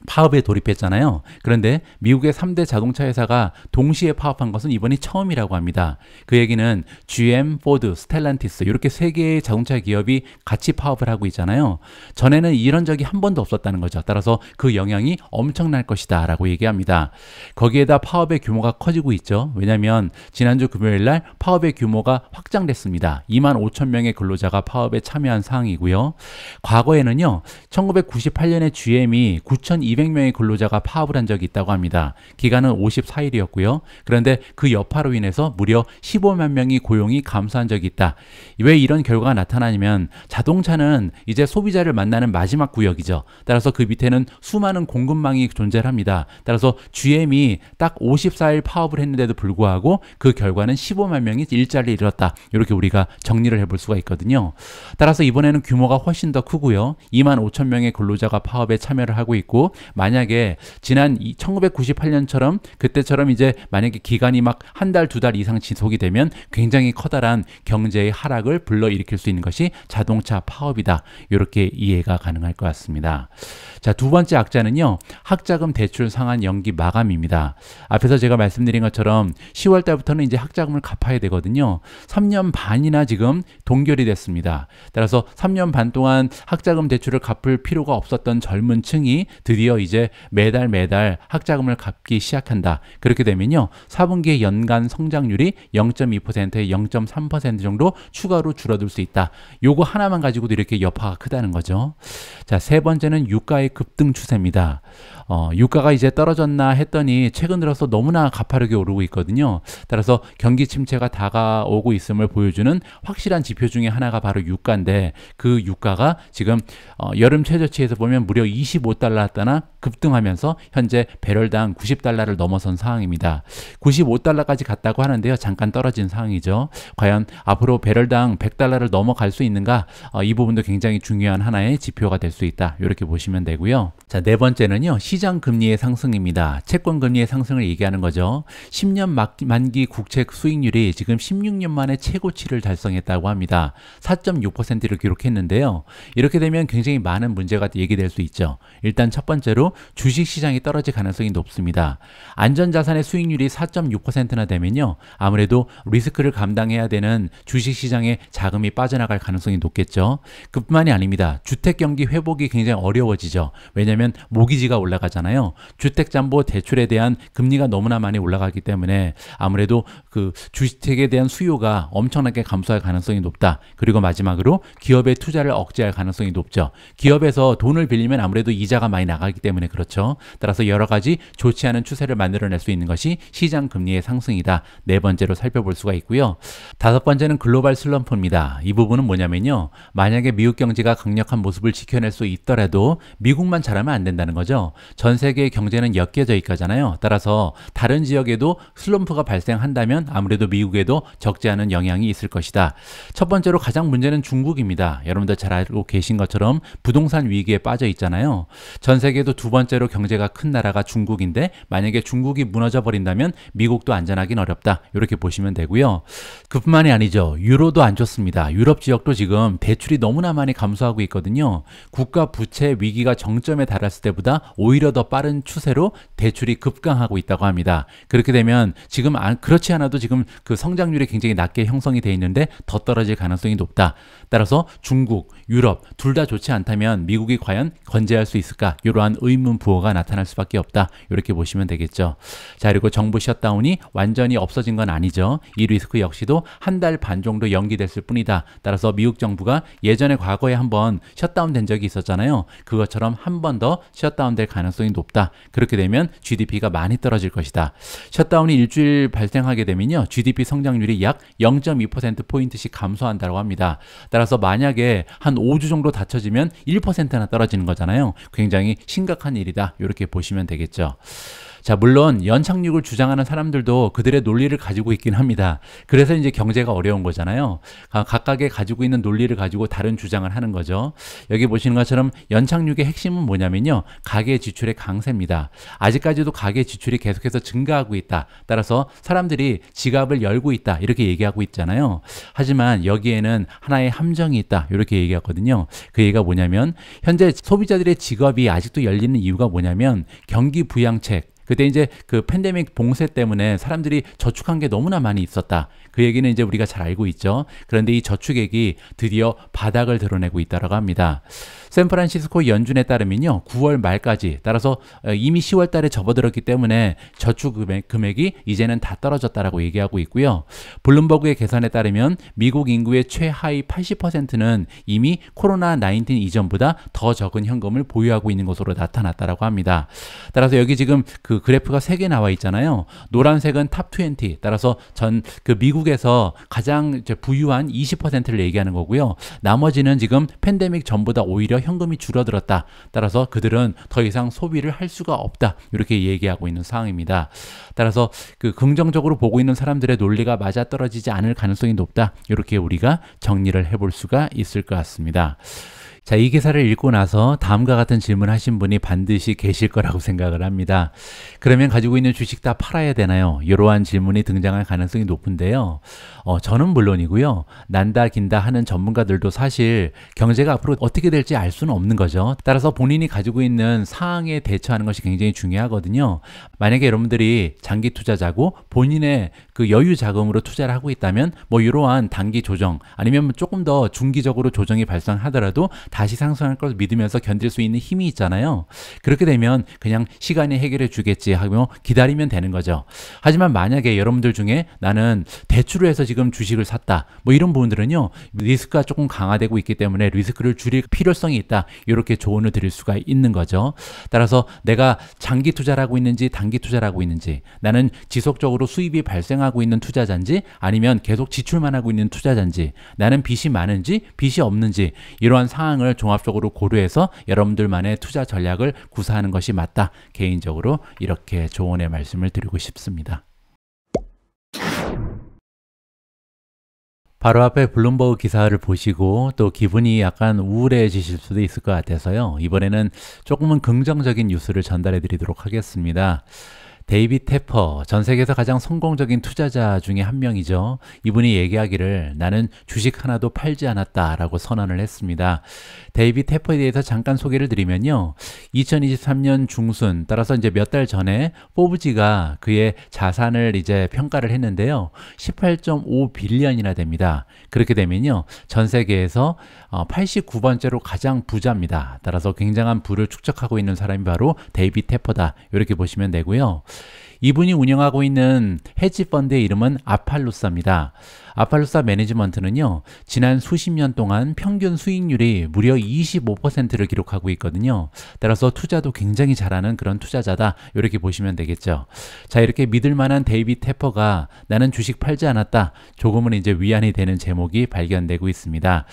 파업에 돌입했잖아요. 그런데 미국의 3대 자동차 회사가 동시에 파업한 것은 이번이 처음이라고 합니다. 그 얘기는 GM, 포드, 스텔란티스 이렇게 3개의 자동차 기업이 같이 파업을 하고 있잖아요. 전에는 이런 적이 한 번도 없었다는 거죠. 따라서 그 영향이 엄청날 것이다 라고 얘기합니다. 거기에다 파업의 규모가 커지고 있죠. 왜냐하면 지난주 금요일 날 파업의 규모가 확장됐습니다. 25,000명의 근로자가 파업에 참여한 상황이고요. 과거에는요, 1998년에 GM이 9,200명의 근로자가 파업을 한 적이 있다고 합니다. 기간은 54일이었고요. 그런데 그 여파로 인해서 무려 15만 명이 고용이 감소한 적이 있다. 왜 이런 결과가 나타나냐면, 자동차는 이제 소비자를 만나는 마지막 구역이죠. 따라서 그 밑에는 수많은 공급망이 존재를 합니다. 따라서 GM이 딱 54일 파업을 했는데도 불구하고 그 결과는 15만 명이 일자리를 잃었다. 이렇게 우리가 정리를 해볼 수가 있거든요. 따라서 이번에는 규모가 훨씬 더 크고요. 25,000명의 근로자가 파업에 참여를 하고 있고, 만약에 지난 1998년처럼 그때처럼 이제 만약에 기간이 막 한 달, 2달 이상 지속이 되면 굉장히 커다란 경제의 하락을 불러일으킬 수 있는 것이 자동차 파업이다. 이렇게 이해가 가능할 것 같습니다. 자, 두 번째 악재는요, 학자금 대출 상환 연기 마감입니다. 앞에서 제가 말씀드린 것처럼 10월 달부터는 이제 학자금을 갚아야 되거든요. 3년 반이나 지금 동결이 됐습니다. 따라서 3년 반 동안 학자금 대출을 갚을 필요가 없었던 젊은 층이 드디어 이제 매달 학자금을 갚기 시작한다. 그렇게 되면요, 4분기의 연간 성장률이 0.2%에 0.3% 정도 추가로 줄어들 수 있다. 요거 하나만 가지고도 이렇게 여파가 크다는 거죠. 자, 세 번째는 유가의 급등 추세입니다. 유가가 이제 떨어졌나 했더니 최근 들어서 너무나 가파르게 오르고 있거든요. 따라서 경기 침체가 다가오고 있음을 보여주는 확실한 지표 중에 하나가 바로 유가인데, 그 유가가 지금 여름 최저치에서 보면 무려 25달러나 급등하면서 현재 배럴당 90달러를 넘어선 상황입니다. 95달러까지 갔다고 하는데요, 잠깐 떨어진 상황이죠. 과연 앞으로 배럴당 100달러를 넘어갈 수 있는가? 이 부분도 굉장히 중요한 하나의 지표가 될 수 있다, 이렇게 보시면 되고요. 자, 네 번째는요, 시장 금리의 상승입니다. 채권 금리의 상승을 얘기하는 거죠. 10년 만기 국채 수익률이 지금 16년 만에 최고치를 달성했다고 합니다. 4.6%를 기록했는데요. 이렇게 되면 굉장히 많은 문제가 얘기될 수 있죠. 일단 첫 번째로 주식시장이 떨어질 가능성이 높습니다. 안전자산의 수익률이 4.6%나 되면요, 아무래도 리스크를 감당해야 되는 주식시장에 자금이 빠져나갈 가능성이 높겠죠. 그뿐만이 아닙니다. 주택경기 회복이 굉장히 어려워지죠. 왜냐하면 모기지가 올라가잖아요. 주택담보 대출에 대한 금리가 너무나 많이 올라가기 때문에 아무래도 그 주택에 대한 수요가 엄청나게 감소할 가능성이 높다. 그리고 마지막으로 기업의 투자를 억제할 가능성이 높죠. 기업에서 돈을 빌리면 아무래도 이자가 많이 나가기 때문에 그렇죠. 따라서 여러 가지 좋지 않은 추세를 만들어낼 수 있는 것이 시장 금리의 상승이다. 네 번째로 살펴볼 수가 있고요. 다섯 번째는 글로벌 슬럼프입니다. 이 부분은 뭐냐면요, 만약에 미국 경제가 강력한 모습을 지켜낼 수 있더라도 미국만 잘하면 안 된다는 거죠. 전 세계의 경제는 엮여져 있잖아요. 따라서 다른 지역에도 슬럼프가 발생한다면 아무래도 미국에도 적지 않은 영향이 있을 것이다. 첫 번째로 가장 문제는 중국입니다. 여러분들 잘 알고 계신 것처럼 부동산 위기에 빠져 있잖아요. 전 세계도 두 번째로 경제가 큰 나라가 중국인데, 만약에 중국이 무너져 버린다면 미국도 안전하긴 어렵다, 이렇게 보시면 되고요. 그뿐만이 아니죠. 유로도 안 좋습니다. 유럽 지역도 지금 대출이 너무나 많이 감소하고 있거든요. 국가 부채 위기가 정점에 달했을 때보다 오히려 더 빠른 추세로 대출이 급강하고 있다고 합니다. 그렇게 되면 지금 그렇지 않아도 지금 그 성장률이 굉장히 낮게 형성이 돼 있는데 더 떨어질 가능성이 높다. 따라서 중국, 유럽 둘 다 좋지 않다면 미국이 과연 건재할 수 있을까? 이러한 의문 부호가 나타날 수밖에 없다, 이렇게 보시면 되겠죠. 자, 그리고 정부 셧다운이 완전히 없어진 건 아니죠. 이 리스크 역시도 한 달 반 정도 연기됐을 뿐이다. 따라서 미국 정부가 예전에 과거에 한번 셧다운 된 적이 있었잖아요. 그것처럼 한 번 더 셧다운 될 가능성이 높다. 그렇게 되면 GDP가 많이 떨어질 것이다. 셧다운이 일주일 발생하게 되면요, GDP 성장률이 약 0.2%포인트씩 감소한다고 합니다. 따라서 만약에 한 5주 정도 닫혀지면 1%나 떨어지는 거잖아요. 굉장히 심각한 일이다, 이렇게 보시면 되겠죠. 자, 물론 연착륙을 주장하는 사람들도 그들의 논리를 가지고 있긴 합니다. 그래서 이제 경제가 어려운 거잖아요. 각각의 가지고 있는 논리를 가지고 다른 주장을 하는 거죠. 여기 보시는 것처럼 연착륙의 핵심은 뭐냐면요, 가계 지출의 강세입니다. 아직까지도 가계 지출이 계속해서 증가하고 있다. 따라서 사람들이 지갑을 열고 있다, 이렇게 얘기하고 있잖아요. 하지만 여기에는 하나의 함정이 있다, 이렇게 얘기하거든요. 그 얘기가 뭐냐면, 현재 소비자들의 지갑이 아직도 열리는 이유가 뭐냐면 경기 부양책, 그때 이제 그 팬데믹 봉쇄 때문에 사람들이 저축한 게 너무나 많이 있었다. 그 얘기는 이제 우리가 잘 알고 있죠. 그런데 이 저축액이 드디어 바닥을 드러내고 있다고 합니다. 샌프란시스코 연준에 따르면요, 9월 말까지, 따라서 이미 10월 달에 접어들었기 때문에 저축 금액이 이제는 다 떨어졌다라고 얘기하고 있고요. 블룸버그의 계산에 따르면 미국 인구의 최하위 80%는 이미 코로나19 이전보다 더 적은 현금을 보유하고 있는 것으로 나타났다라고 합니다. 따라서 여기 지금 그 그래프가 3개 나와 있잖아요. 노란색은 탑 20, 따라서 그 미국에서 가장 부유한 20%를 얘기하는 거고요. 나머지는 지금 팬데믹 전보다 오히려 현금이 줄어들었다. 따라서 그들은 더 이상 소비를 할 수가 없다, 이렇게 얘기하고 있는 상황입니다. 따라서 그 긍정적으로 보고 있는 사람들의 논리가 맞아떨어지지 않을 가능성이 높다, 이렇게 우리가 정리를 해볼 수가 있을 것 같습니다. 자, 이 기사를 읽고 나서 다음과 같은 질문 하신 분이 반드시 계실 거라고 생각을 합니다. 그러면 가지고 있는 주식 다 팔아야 되나요? 이러한 질문이 등장할 가능성이 높은데요. 저는 물론이고요. 난다 긴다 하는 전문가들도 사실 경제가 앞으로 어떻게 될지 알 수는 없는 거죠. 따라서 본인이 가지고 있는 상황에 대처하는 것이 굉장히 중요하거든요. 만약에 여러분들이 장기 투자자고 본인의 그 여유 자금으로 투자를 하고 있다면 뭐 이러한 단기 조정 아니면 조금 더 중기적으로 조정이 발생하더라도 다시 상승할 걸 믿으면서 견딜 수 있는 힘이 있잖아요. 그렇게 되면 그냥 시간이 해결해 주겠지 하며 기다리면 되는 거죠. 하지만 만약에 여러분들 중에 나는 대출을 해서 지금 주식을 샀다 뭐 이런 분들은요, 리스크가 조금 강화되고 있기 때문에 리스크를 줄일 필요성이 있다, 이렇게 조언을 드릴 수가 있는 거죠. 따라서 내가 장기 투자를 하고 있는지 단기 투자를 하고 있는지, 나는 지속적으로 수입이 발생하고 있는 투자자인지 아니면 계속 지출만 하고 있는 투자자인지, 나는 빚이 많은지 빚이 없는지, 이러한 상황을 종합적으로 고려해서 여러분들만의 투자 전략을 구사하는 것이 맞다, 개인적으로 이렇게 조언의 말씀을 드리고 싶습니다. 바로 앞에 블룸버그 기사를 보시고 또 기분이 약간 우울해지실 수도 있을 것 같아서요, 이번에는 조금은 긍정적인 뉴스를 전달해 드리도록 하겠습니다. 데이빗 테퍼, 전 세계에서 가장 성공적인 투자자 중에 한 명이죠. 이분이 얘기하기를 나는 주식 하나도 팔지 않았다라고 선언을 했습니다. 데이빗 테퍼에 대해서 잠깐 소개를 드리면요, 2023년 중순, 따라서 이제 몇 달 전에 포브지가 그의 자산을 이제 평가를 했는데요, 18.5 빌리언이나 됩니다. 그렇게 되면요, 전 세계에서 89번째로 가장 부자입니다. 따라서 굉장한 부를 축적하고 있는 사람이 바로 데이빗 테퍼다, 이렇게 보시면 되고요. 이분이 운영하고 있는 헤지 펀드의 이름은 아팔루사입니다. 아팔루사 매니지먼트는요, 지난 수십 년 동안 평균 수익률이 무려 25%를 기록하고 있거든요. 따라서 투자도 굉장히 잘하는 그런 투자자다, 이렇게 보시면 되겠죠. 자, 이렇게 믿을 만한 데이빗 테퍼가 나는 주식 팔지 않았다, 조금은 이제 위안이 되는 제목이 발견되고 있습니다.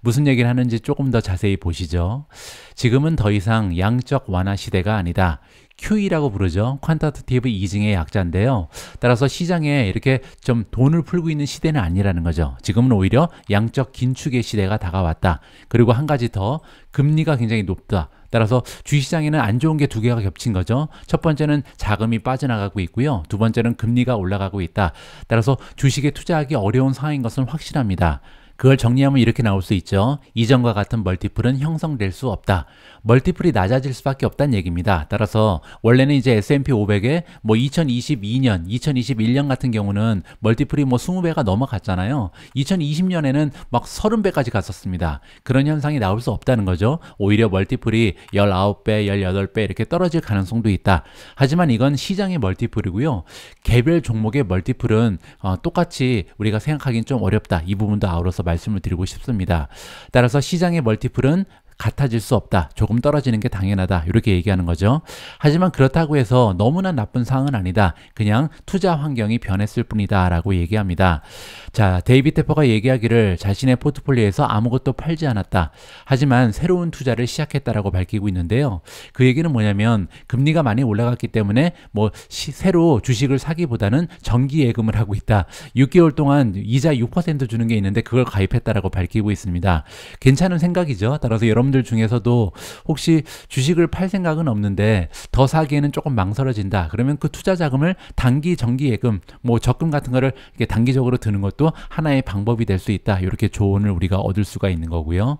무슨 얘기를 하는지 조금 더 자세히 보시죠. 지금은 더 이상 양적 완화 시대가 아니다. QE라고 부르죠. 퀀터티티브 이징의 약자인데요. 따라서 시장에 이렇게 좀 돈을 풀고 있는 시대는 아니라는 거죠. 지금은 오히려 양적 긴축의 시대가 다가왔다. 그리고 한 가지 더, 금리가 굉장히 높다. 따라서 주식시장에는 안 좋은 게 두 개가 겹친 거죠. 첫 번째는 자금이 빠져나가고 있고요, 두 번째는 금리가 올라가고 있다. 따라서 주식에 투자하기 어려운 상황인 것은 확실합니다. 그걸 정리하면 이렇게 나올 수 있죠. 이전과 같은 멀티플은 형성될 수 없다. 멀티플이 낮아질 수밖에 없다는 얘기입니다. 따라서 원래는 이제 S&P 500에 뭐 2022년, 2021년 같은 경우는 멀티플이 뭐 20배가 넘어갔잖아요. 2020년에는 막 30배까지 갔었습니다. 그런 현상이 나올 수 없다는 거죠. 오히려 멀티플이 19배, 18배 이렇게 떨어질 가능성도 있다. 하지만 이건 시장의 멀티플이고요. 개별 종목의 멀티플은 똑같이 우리가 생각하기는 좀 어렵다. 이 부분도 아우러서 말씀을 드리고 싶습니다. 따라서 시장의 멀티플은 같아질 수 없다. 조금 떨어지는 게 당연하다. 이렇게 얘기하는 거죠. 하지만 그렇다고 해서 너무나 나쁜 상황은 아니다. 그냥 투자 환경이 변했을 뿐이다 라고 얘기합니다. 자, 데이빗 테퍼가 얘기하기를 자신의 포트폴리오에서 아무것도 팔지 않았다. 하지만 새로운 투자를 시작했다라고 밝히고 있는데요. 그 얘기는 뭐냐면 금리가 많이 올라갔기 때문에 뭐 새로 주식을 사기보다는 정기 예금을 하고 있다. 6개월 동안 이자 6% 주는 게 있는데 그걸 가입했다라고 밝히고 있습니다. 괜찮은 생각이죠. 따라서 여러분들 중에서도 혹시 주식을 팔 생각은 없는데 더 사기에는 조금 망설여진다. 그러면 그 투자 자금을 단기 정기 예금, 뭐 적금 같은 거를 이렇게 단기적으로 드는 것도 하나의 방법이 될 수 있다. 이렇게 조언을 우리가 얻을 수가 있는 거고요.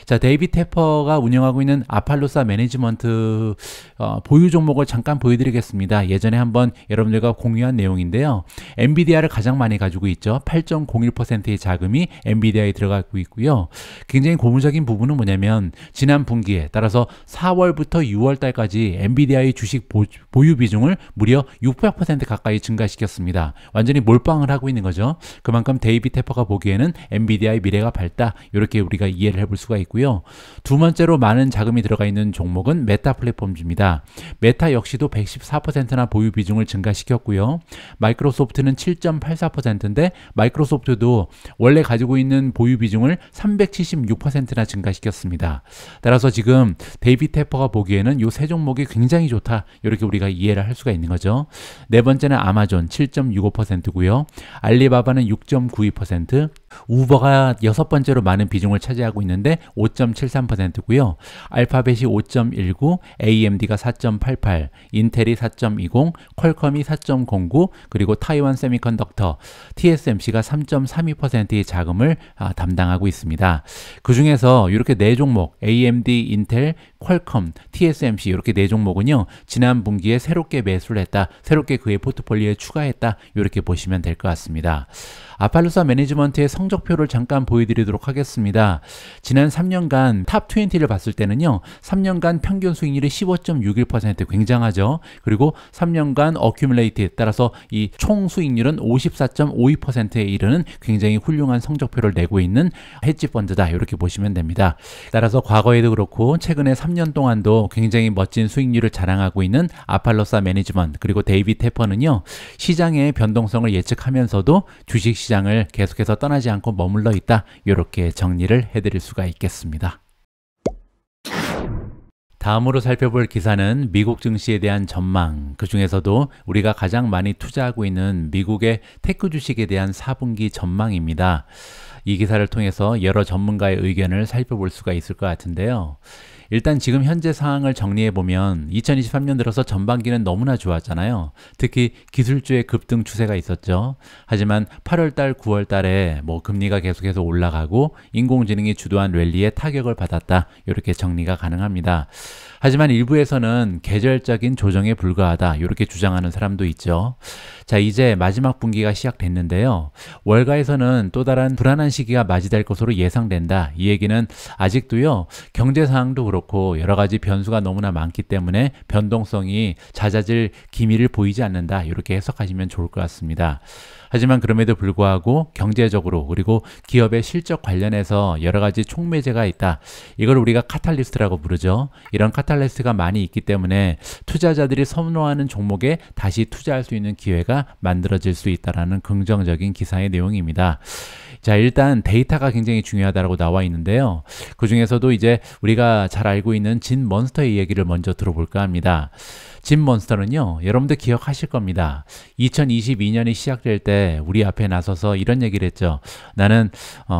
자, 데이빗 테퍼가 운영하고 있는 아팔루사 매니지먼트 보유 종목을 잠깐 보여드리겠습니다. 예전에 한번 여러분들과 공유한 내용인데요. 엔비디아를 가장 많이 가지고 있죠. 8.01%의 자금이 엔비디아에 들어가고 있고요. 굉장히 고무적인 부분은 뭐냐면 지난 분기에, 따라서 4월부터 6월 달까지 엔비디아의 주식 보유 비중을 무려 600% 가까이 증가시켰습니다. 완전히 몰빵을 하고 있는 거죠. 그만큼 데이빗 테퍼가 보기에는 엔비디아의 미래가 밝다. 이렇게 우리가 이해를 해볼 수가 있고요. 두 번째로 많은 자금이 들어가 있는 종목은 메타 플랫폼주입니다. 메타 역시도 114%나 보유 비중을 증가시켰고요. 마이크로소프트는 7.84%인데 마이크로소프트도 원래 가지고 있는 보유 비중을 376%나 증가시켰습니다. 따라서 지금 데이빗 테퍼가 보기에는 이 세 종목이 굉장히 좋다. 이렇게 우리가 이해를 할 수가 있는 거죠. 네 번째는 아마존 7.65%고요. 알리바바는 6.92%, 우버가 여섯 번째로 많은 비중을 차지하고 있는데 5.73%고요. 알파벳이 5.19, AMD가 4.88, 인텔이 4.20, 퀄컴이 4.09, 그리고 타이완 세미컨덕터, TSMC가 3.32%의 자금을 담당하고 있습니다. 그 중에서 이렇게 네 종목, AMD, 인텔, 퀄컴, TSMC 이렇게 네 종목은요 지난 분기에 새롭게 매수를 했다, 새롭게 그의 포트폴리오에 추가했다, 이렇게 보시면 될 것 같습니다. 아팔로사 매니지먼트의 성적표를 잠깐 보여드리도록 하겠습니다. 지난 3년간 탑 20를 봤을 때는요 3년간 평균 수익률이 15.61% 굉장하죠. 그리고 3년간 어큐뮬레이트 따라서 이 총 수익률은 54.52%에 이르는 굉장히 훌륭한 성적표를 내고 있는 헤지 펀드다, 이렇게 보시면 됩니다. 따라서 과거에도 그렇고 최근에 3년 동안도 굉장히 멋진 수익률을 자랑하고 있는 아팔로사 매니지먼트 그리고 데이빗 테퍼는요 시장의 변동성을 예측하면서도 주식 시장을 계속해서 떠나지 않고 머물러 있다, 이렇게 정리를 해드릴 수가 있겠습니다. 다음으로 살펴볼 기사는 미국 증시에 대한 전망, 그 중에서도 우리가 가장 많이 투자하고 있는 미국의 테크 주식에 대한 4분기 전망입니다. 이 기사를 통해서 여러 전문가의 의견을 살펴볼 수가 있을 것 같은데요. 일단 지금 현재 상황을 정리해보면 2023년 들어서 전반기는 너무나 좋았잖아요. 특히 기술주의 급등 추세가 있었죠. 하지만 8월달, 9월달에 금리가 계속해서 올라가고 인공지능이 주도한 랠리에 타격을 받았다, 이렇게 정리가 가능합니다. 하지만 일부에서는 계절적인 조정에 불과하다, 이렇게 주장하는 사람도 있죠. 자, 이제 마지막 분기가 시작됐는데요. 월가에서는 또 다른 불안한 시기가 맞이될 것으로 예상된다. 이 얘기는 아직도요 경제 상황도 그렇고 여러 가지 변수가 너무나 많기 때문에 변동성이 잦아질 기미를 보이지 않는다, 이렇게 해석하시면 좋을 것 같습니다. 하지만 그럼에도 불구하고 경제적으로 그리고 기업의 실적 관련해서 여러 가지 촉매제가 있다. 이걸 우리가 카탈리스트라고 부르죠. 이런 카탈리스트가 많이 있기 때문에 투자자들이 선호하는 종목에 다시 투자할 수 있는 기회가 만들어질 수 있다는 긍정적인 기사의 내용입니다. 자, 일단 데이터가 굉장히 중요하다고 나와 있는데요. 그 중에서도 이제 우리가 잘 알고 있는 진 몬스터의 얘기를 먼저 들어볼까 합니다. 진 몬스터는요, 여러분들 기억하실 겁니다. 2022년이 시작될 때 우리 앞에 나서서 이런 얘기를 했죠. 나는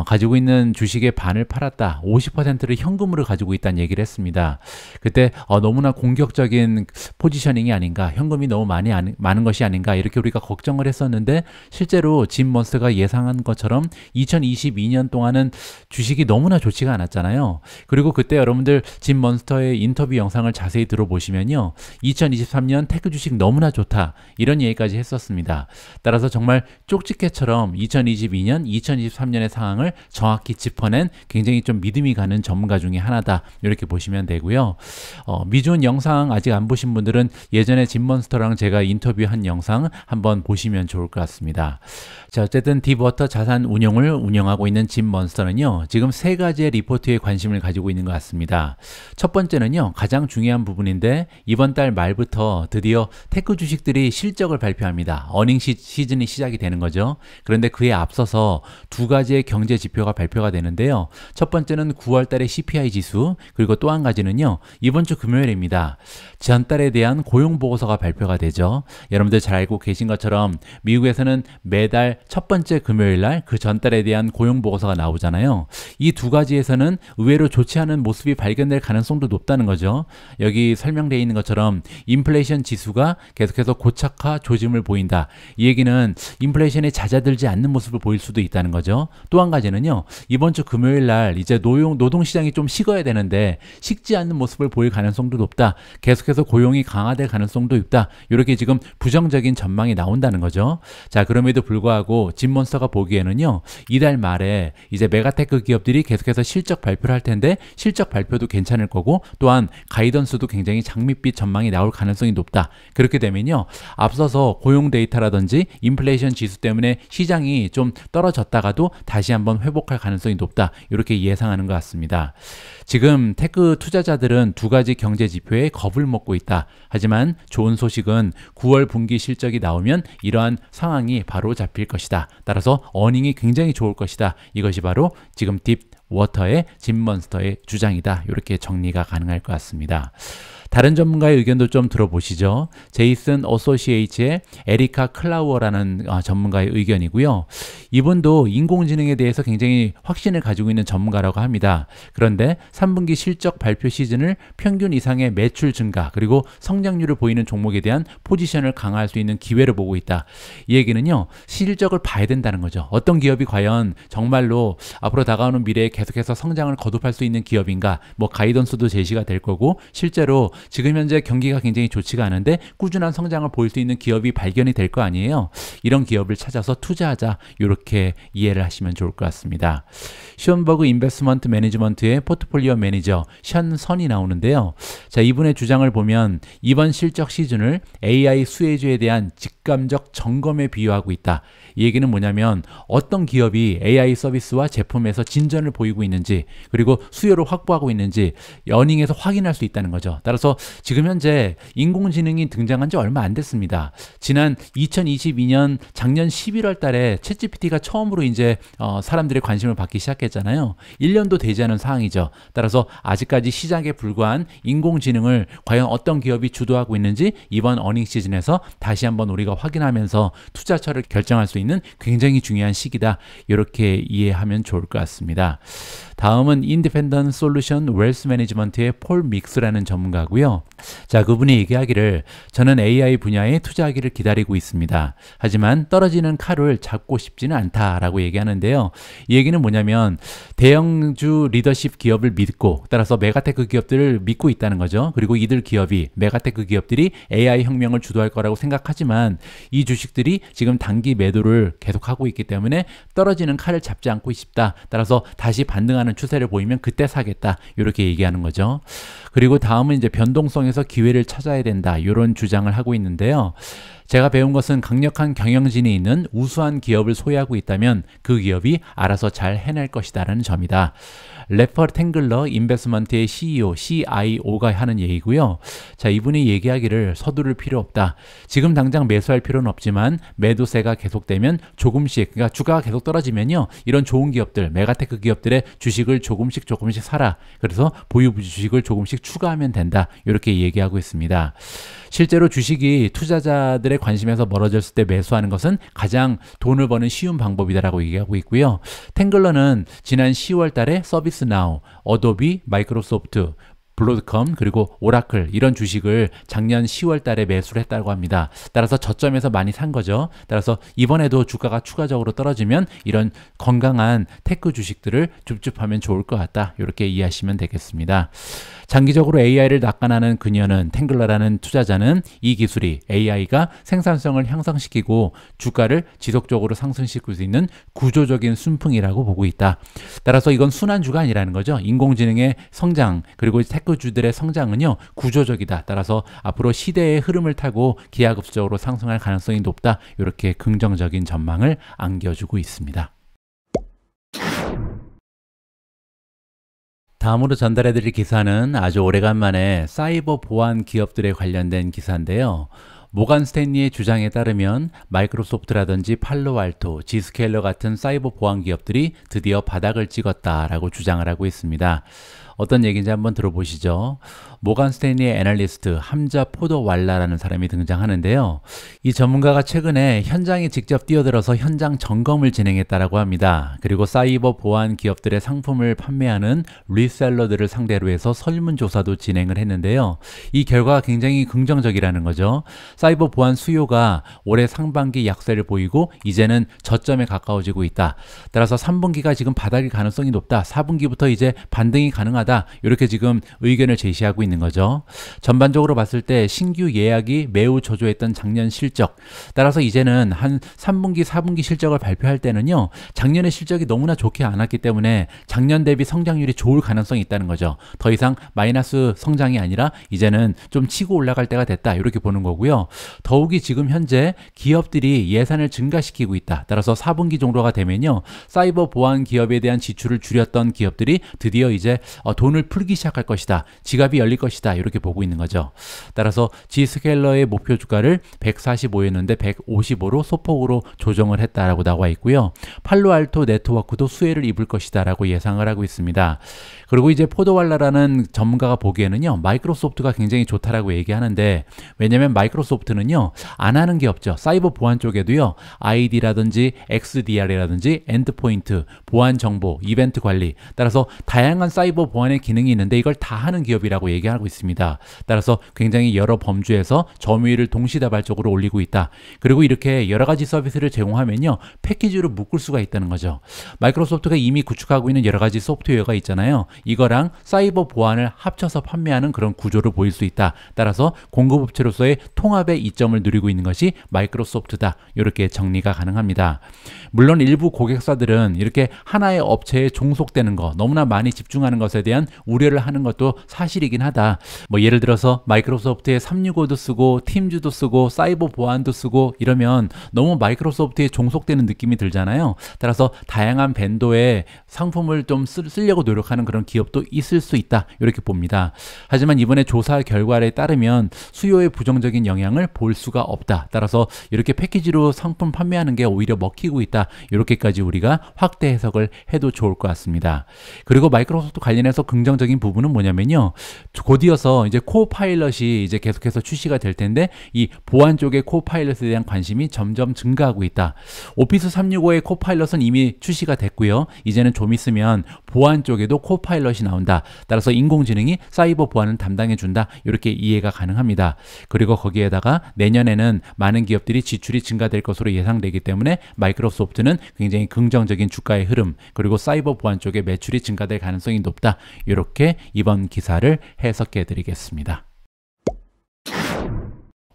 가지고 있는 주식의 반을 팔았다. 50%를 현금으로 가지고 있다는 얘기를 했습니다. 그때 너무나 공격적인 포지셔닝이 아닌가, 현금이 너무 많은 것이 아닌가, 이렇게 우리가 걱정을 했었는데 실제로 진 몬스터가 예상한 것처럼 2022년 동안은 주식이 너무나 좋지가 않았잖아요. 그리고 그때 여러분들 진 몬스터의 인터뷰 영상을 자세히 들어보시면요, 2023년 테크 주식 너무나 좋다, 이런 얘기까지 했었습니다. 따라서 정말 쪽집게처럼 2022년, 2023년의 상황을 정확히 짚어낸 굉장히 좀 믿음이 가는 전문가 중에 하나다, 이렇게 보시면 되고요. 미준 영상 아직 안 보신 분들은 예전에 진몬스터랑 제가 인터뷰한 영상 한번 보시면 좋을 것 같습니다. 자, 어쨌든 딥워터 자산 운용을 운영하고 있는 진몬스터는요, 지금 세 가지의 리포트에 관심을 가지고 있는 것 같습니다. 첫 번째는요, 가장 중요한 부분인데 이번 달 말부터 드디어 테크 주식들이 실적을 발표합니다. 어닝 시즌이 시작이 되는 거죠. 그런데 그에 앞서서 두 가지의 경제 지표가 발표가 되는데요. 첫 번째는 9월 달의 CPI 지수, 그리고 또 한 가지는요, 이번 주 금요일입니다. 전달에 대한 고용 보고서가 발표가 되죠. 여러분들 잘 알고 계신 것처럼 미국에서는 매달 첫 번째 금요일 날 그 전달에 대한 고용 보고서가 나오잖아요. 이 두 가지에서는 의외로 좋지 않은 모습이 발견될 가능성도 높다는 거죠. 여기 설명되어 있는 것처럼 인플레이션 지수가 계속해서 고착화 조짐을 보인다. 이 얘기는 인플레이션이 잦아들지 않는 모습을 보일 수도 있다는 거죠. 또 한 가지는요, 이번 주 금요일 날 이제 노동시장이 좀 식어야 되는데 식지 않는 모습을 보일 가능성도 높다. 계속해서 고용이 강화될 가능성도 있다. 이렇게 지금 부정적인 전망이 나온다는 거죠. 자, 그럼에도 불구하고 진몬스터가 보기에는요, 이달 말에 이제 메가테크 기업들이 계속해서 실적 발표를 할 텐데 실적 발표도 괜찮을 거고 또한 가이던스도 굉장히 장밋빛 전망이 나올 가능성이 높다. 그렇게 되면요, 앞서서 고용 데이터라든지 인플레이션 지수 때문에 시장이 좀 떨어졌다가도 다시 한번 회복할 가능성이 높다. 이렇게 예상하는 것 같습니다. 지금 테크 투자자들은 두 가지 경제 지표에 겁을 먹고 있다. 하지만 좋은 소식은 9월 분기 실적이 나오면 이러한 상황이 바로 잡힐 것이다. 따라서 어닝이 굉장히 좋을 것이다. 이것이 바로 지금 딥워터의 진몬스터의 주장이다. 이렇게 정리가 가능할 것 같습니다. 다른 전문가의 의견도 좀 들어보시죠. 제이슨 어소시에이츠의 에리카 클라우어라는 전문가의 의견이고요. 이분도 인공지능에 대해서 굉장히 확신을 가지고 있는 전문가라고 합니다. 그런데 3분기 실적 발표 시즌을 평균 이상의 매출 증가 그리고 성장률을 보이는 종목에 대한 포지션을 강화할 수 있는 기회를 보고 있다. 이 얘기는요, 실적을 봐야 된다는 거죠. 어떤 기업이 과연 정말로 앞으로 다가오는 미래에 계속해서 성장을 거듭할 수 있는 기업인가, 뭐 가이던스도 제시가 될 거고, 실제로 지금 현재 경기가 굉장히 좋지가 않은데 꾸준한 성장을 보일 수 있는 기업이 발견이 될 거 아니에요. 이런 기업을 찾아서 투자하자, 이렇게 이해를 하시면 좋을 것 같습니다. 션버그 인베스트먼트 매니지먼트의 포트폴리오 매니저 션선이 나오는데요. 자, 이분의 주장을 보면 이번 실적 시즌을 AI 수혜주에 대한 직감적 점검에 비유하고 있다. 이 얘기는 뭐냐면 어떤 기업이 AI 서비스와 제품에서 진전을 보이고 있는지, 그리고 수요를 확보하고 있는지 어닝에서 확인할 수 있다는 거죠. 따라서 지금 현재 인공지능이 등장한 지 얼마 안 됐습니다. 지난 2022년 작년 11월 달에 챗GPT가 처음으로 이제 사람들의 관심을 받기 시작했잖아요. 1년도 되지 않은 상황이죠. 따라서 아직까지 시장에 불과한 인공지능을 과연 어떤 기업이 주도하고 있는지 이번 어닝 시즌에서 다시 한번 우리가 확인하면서 투자처를 결정할 수 있는 굉장히 중요한 시기다. 이렇게 이해하면 좋을 것 같습니다. 다음은 인디펜던트 솔루션 웰스 매니지먼트의 폴 믹스라는 전문가고요. 자, 그분이 얘기하기를 저는 AI 분야에 투자하기를 기다리고 있습니다. 하지만 떨어지는 칼을 잡고 싶지는 않다라고 얘기하는데요. 이 얘기는 뭐냐면 대형주 리더십 기업을 믿고, 따라서 메가테크 기업들을 믿고 있다는 거죠. 그리고 이들 기업이, 메가테크 기업들이 AI 혁명을 주도할 거라고 생각하지만 이 주식들이 지금 단기 매도를 계속하고 있기 때문에 떨어지는 칼을 잡지 않고 싶다. 따라서 다시 반등하는 추세를 보이면 그때 사겠다. 이렇게 얘기하는 거죠. 그리고 다음은 이제 변동성에서 기회를 찾아야 된다. 이런 주장을 하고 있는데요. 제가 배운 것은 강력한 경영진이 있는 우수한 기업을 소유하고 있다면 그 기업이 알아서 잘 해낼 것이다 라는 점이다. 래퍼 탱글러 인베스트먼트의 CEO, CIO가 하는 얘기고요. 자, 이분이 얘기하기를 서두를 필요 없다. 지금 당장 매수할 필요는 없지만 매도세가 계속되면 조금씩, 그러니까 주가가 계속 떨어지면요, 이런 좋은 기업들, 메가테크 기업들의 주식을 조금씩 사라. 그래서 보유 주식을 조금씩 추가하면 된다. 이렇게 얘기하고 있습니다. 실제로 주식이 투자자들의 관심에서 멀어졌을 때 매수하는 것은 가장 돈을 버는 쉬운 방법이다라고 얘기하고 있고요. 탱글러는 지난 10월 달에 서비스나우, 어도비, 마이크로소프트, 블로드컴, 그리고 오라클, 이런 주식을 작년 10월 달에 매수를 했다고 합니다. 따라서 저점에서 많이 산 거죠. 따라서 이번에도 주가가 추가적으로 떨어지면 이런 건강한 테크 주식들을 줍줍하면 좋을 것 같다. 이렇게 이해하시면 되겠습니다. 장기적으로 AI를 낙관하는 그녀는, 탱글러라는 투자자는 이 기술이 AI가 생산성을 향상시키고 주가를 지속적으로 상승시킬 수 있는 구조적인 순풍이라고 보고 있다. 따라서 이건 순환주가 아니라는 거죠. 인공지능의 성장, 그리고 테크주들의 성장은요, 구조적이다. 따라서 앞으로 시대의 흐름을 타고 기하급수적으로 상승할 가능성이 높다. 이렇게 긍정적인 전망을 안겨주고 있습니다. 다음으로 전달해드릴 기사는 아주 오래간만에 사이버 보안 기업들에 관련된 기사인데요. 모간 스탠리의 주장에 따르면 마이크로소프트라든지 팔로알토, 지스케일러 같은 사이버 보안 기업들이 드디어 바닥을 찍었다라고 주장을 하고 있습니다. 어떤 얘기인지 한번 들어보시죠. 모간 스탠리의 애널리스트 함자 포더왈라라는 사람이 등장하는데요. 이 전문가가 최근에 현장에 직접 뛰어들어서 현장 점검을 진행했다라고 합니다. 그리고 사이버 보안 기업들의 상품을 판매하는 리셀러들을 상대로 해서 설문조사도 진행을 했는데요. 이 결과가 굉장히 긍정적이라는 거죠. 사이버 보안 수요가 올해 상반기 약세를 보이고 이제는 저점에 가까워지고 있다. 따라서 3분기가 지금 바닥일 가능성이 높다. 4분기부터 이제 반등이 가능하다. 이렇게 지금 의견을 제시하고 있는 거죠. 전반적으로 봤을 때 신규 예약이 매우 저조했던 작년 실적, 따라서 이제는 한 3분기, 4분기 실적을 발표할 때는요, 작년의 실적이 너무나 좋지 않았기 때문에 작년 대비 성장률이 좋을 가능성이 있다는 거죠. 더 이상 마이너스 성장이 아니라 이제는 좀 치고 올라갈 때가 됐다. 이렇게 보는 거고요. 더욱이 지금 현재 기업들이 예산을 증가시키고 있다. 따라서 4분기 정도가 되면요, 사이버 보안 기업에 대한 지출을 줄였던 기업들이 드디어 이제 돈을 풀기 시작할 것이다. 지갑이 열릴 것이다. 이렇게 보고 있는 거죠. 따라서 G스케일러의 목표 주가를 145였는데 155로 소폭으로 조정을 했다라고 나와 있고요. 팔로알토 네트워크도 수혜를 입을 것이다 라고 예상을 하고 있습니다. 그리고 이제 포도왈라라는 전문가가 보기에는요, 마이크로소프트가 굉장히 좋다라고 얘기하는데, 왜냐면 마이크로소프트는요, 안 하는 게 없죠. 사이버 보안 쪽에도요, ID라든지 XDR이라든지 엔드포인트, 보안 정보, 이벤트 관리, 따라서 다양한 사이버 보안의 기능이 있는데 이걸 다 하는 기업이라고 얘기하고 있습니다. 따라서 굉장히 여러 범주에서 점유율을 동시다발적으로 올리고 있다. 그리고 이렇게 여러 가지 서비스를 제공하면요, 패키지로 묶을 수가 있다는 거죠. 마이크로소프트가 이미 구축하고 있는 여러 가지 소프트웨어가 있잖아요. 이거랑 사이버 보안을 합쳐서 판매하는 그런 구조를 보일 수 있다. 따라서 공급업체로서의 통합의 이점을 누리고 있는 것이 마이크로소프트다. 이렇게 정리가 가능합니다. 물론 일부 고객사들은 이렇게 하나의 업체에 종속되는 거, 너무나 많이 집중하는 것에 대한 우려를 하는 것도 사실이긴 하다. 뭐 예를 들어서 마이크로소프트의 365도 쓰고 팀즈도 쓰고 사이버 보안도 쓰고 이러면 너무 마이크로소프트에 종속되는 느낌이 들잖아요. 따라서 다양한 벤더의 상품을 좀 쓰려고 노력하는 그런 기업도 있을 수 있다. 이렇게 봅니다. 하지만 이번에 조사 결과에 따르면 수요의 부정적인 영향을 볼 수가 없다. 따라서 이렇게 패키지로 상품 판매하는 게 오히려 먹히고 있다. 이렇게까지 우리가 확대 해석을 해도 좋을 것 같습니다. 그리고 마이크로소프트 관련해서 긍정적인 부분은 뭐냐면요, 곧이어서 이제 코파일럿이 이제 계속해서 출시가 될 텐데 이 보안 쪽의 코파일럿에 대한 관심이 점점 증가하고 있다. 오피스 365의 코파일럿은 이미 출시가 됐고요. 이제는 좀 있으면 보안 쪽에도 코파일럿이 나온다. 따라서 인공지능이 사이버 보안을 담당해 준다. 이렇게 이해가 가능합니다. 그리고 거기에다가 내년에는 많은 기업들이 지출이 증가될 것으로 예상되기 때문에 마이크로소프트는 굉장히 긍정적인 주가의 흐름, 그리고 사이버 보안 쪽에 매출이 증가될 가능성이 높다. 이렇게 이번 기사를 해석해 드리겠습니다.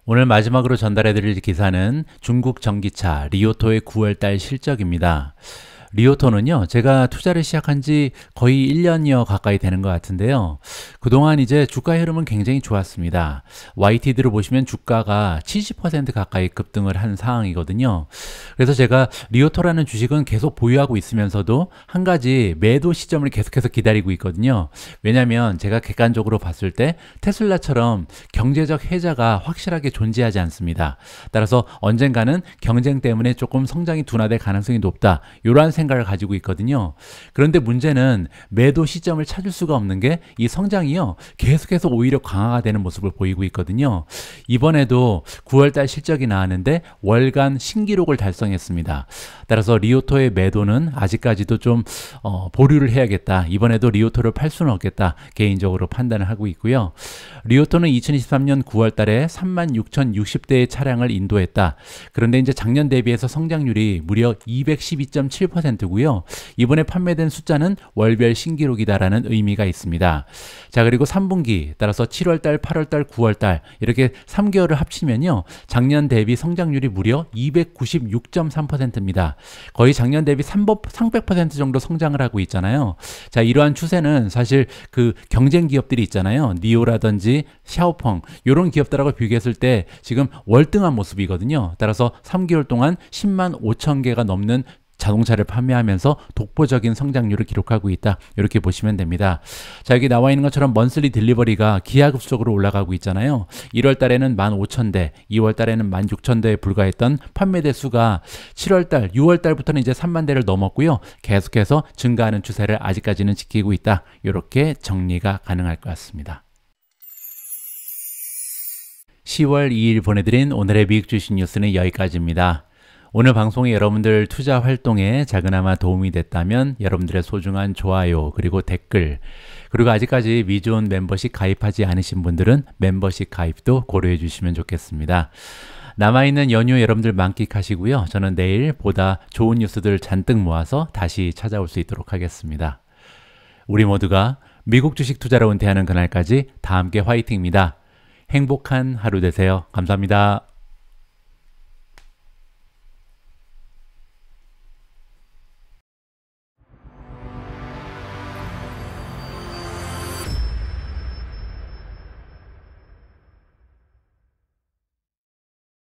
오늘 마지막으로 전달해 드릴 기사는 중국 전기차 리오토의 9월달 실적입니다. 리오토는요, 제가 투자를 시작한 지 거의 1년여 가까이 되는 것 같은데요. 그동안 이제 주가의 흐름은 굉장히 좋았습니다. YTD를 보시면 주가가 70% 가까이 급등을 한 상황이거든요. 그래서 제가 리오토라는 주식은 계속 보유하고 있으면서도 한 가지 매도 시점을 계속해서 기다리고 있거든요. 왜냐하면 제가 객관적으로 봤을 때 테슬라처럼 경제적 해자가 확실하게 존재하지 않습니다. 따라서 언젠가는 경쟁 때문에 조금 성장이 둔화될 가능성이 높다. 이러한 생각을 가지고 있거든요. 그런데 문제는 매도 시점을 찾을 수가 없는 게 이 성장이요, 계속해서 오히려 강화가 되는 모습을 보이고 있거든요. 이번에도 9월달 실적이 나왔는데 월간 신기록을 달성했습니다. 따라서 리오토의 매도는 아직까지도 좀 보류를 해야겠다. 이번에도 리오토를 팔 수는 없겠다. 개인적으로 판단을 하고 있고요. 리오토는 2023년 9월달에 36,060대의 차량을 인도했다. 그런데 이제 작년 대비해서 성장률이 무려 212.7%고요. 이번에 판매된 숫자는 월별 신기록이다라는 의미가 있습니다. 자, 그리고 3분기, 따라서 7월달, 8월달, 9월달 이렇게 3개월을 합치면요, 작년 대비 성장률이 무려 296.3%입니다. 거의 작년 대비 300% 정도 성장을 하고 있잖아요. 자, 이러한 추세는 사실 그 경쟁 기업들이 있잖아요. 니오라든지 샤오펑 이런 기업들하고 비교했을 때 지금 월등한 모습이거든요. 따라서 3개월 동안 10만 5천 개가 넘는 자동차를 판매하면서 독보적인 성장률을 기록하고 있다. 이렇게 보시면 됩니다. 자, 여기 나와 있는 것처럼 먼슬리 딜리버리가 기하급수적으로 올라가고 있잖아요. 1월 달에는 15,000대, 2월 달에는 16,000대에 불과했던 판매대 수가 7월 달, 6월 달부터는 이제 3만 대를 넘었고요. 계속해서 증가하는 추세를 아직까지는 지키고 있다. 이렇게 정리가 가능할 것 같습니다. 10월 2일 보내드린 오늘의 미국 주식 뉴스는 여기까지입니다. 오늘 방송이 여러분들 투자 활동에 작은아마 도움이 됐다면 여러분들의 소중한 좋아요, 그리고 댓글, 그리고 아직까지 미존 멤버십 가입하지 않으신 분들은 멤버십 가입도 고려해 주시면 좋겠습니다. 남아있는 연휴 여러분들 만끽하시고요. 저는 내일 보다 좋은 뉴스들 잔뜩 모아서 다시 찾아올 수 있도록 하겠습니다. 우리 모두가 미국 주식 투자로 은퇴하는 그날까지 다 함께 화이팅입니다. 행복한 하루 되세요. 감사합니다.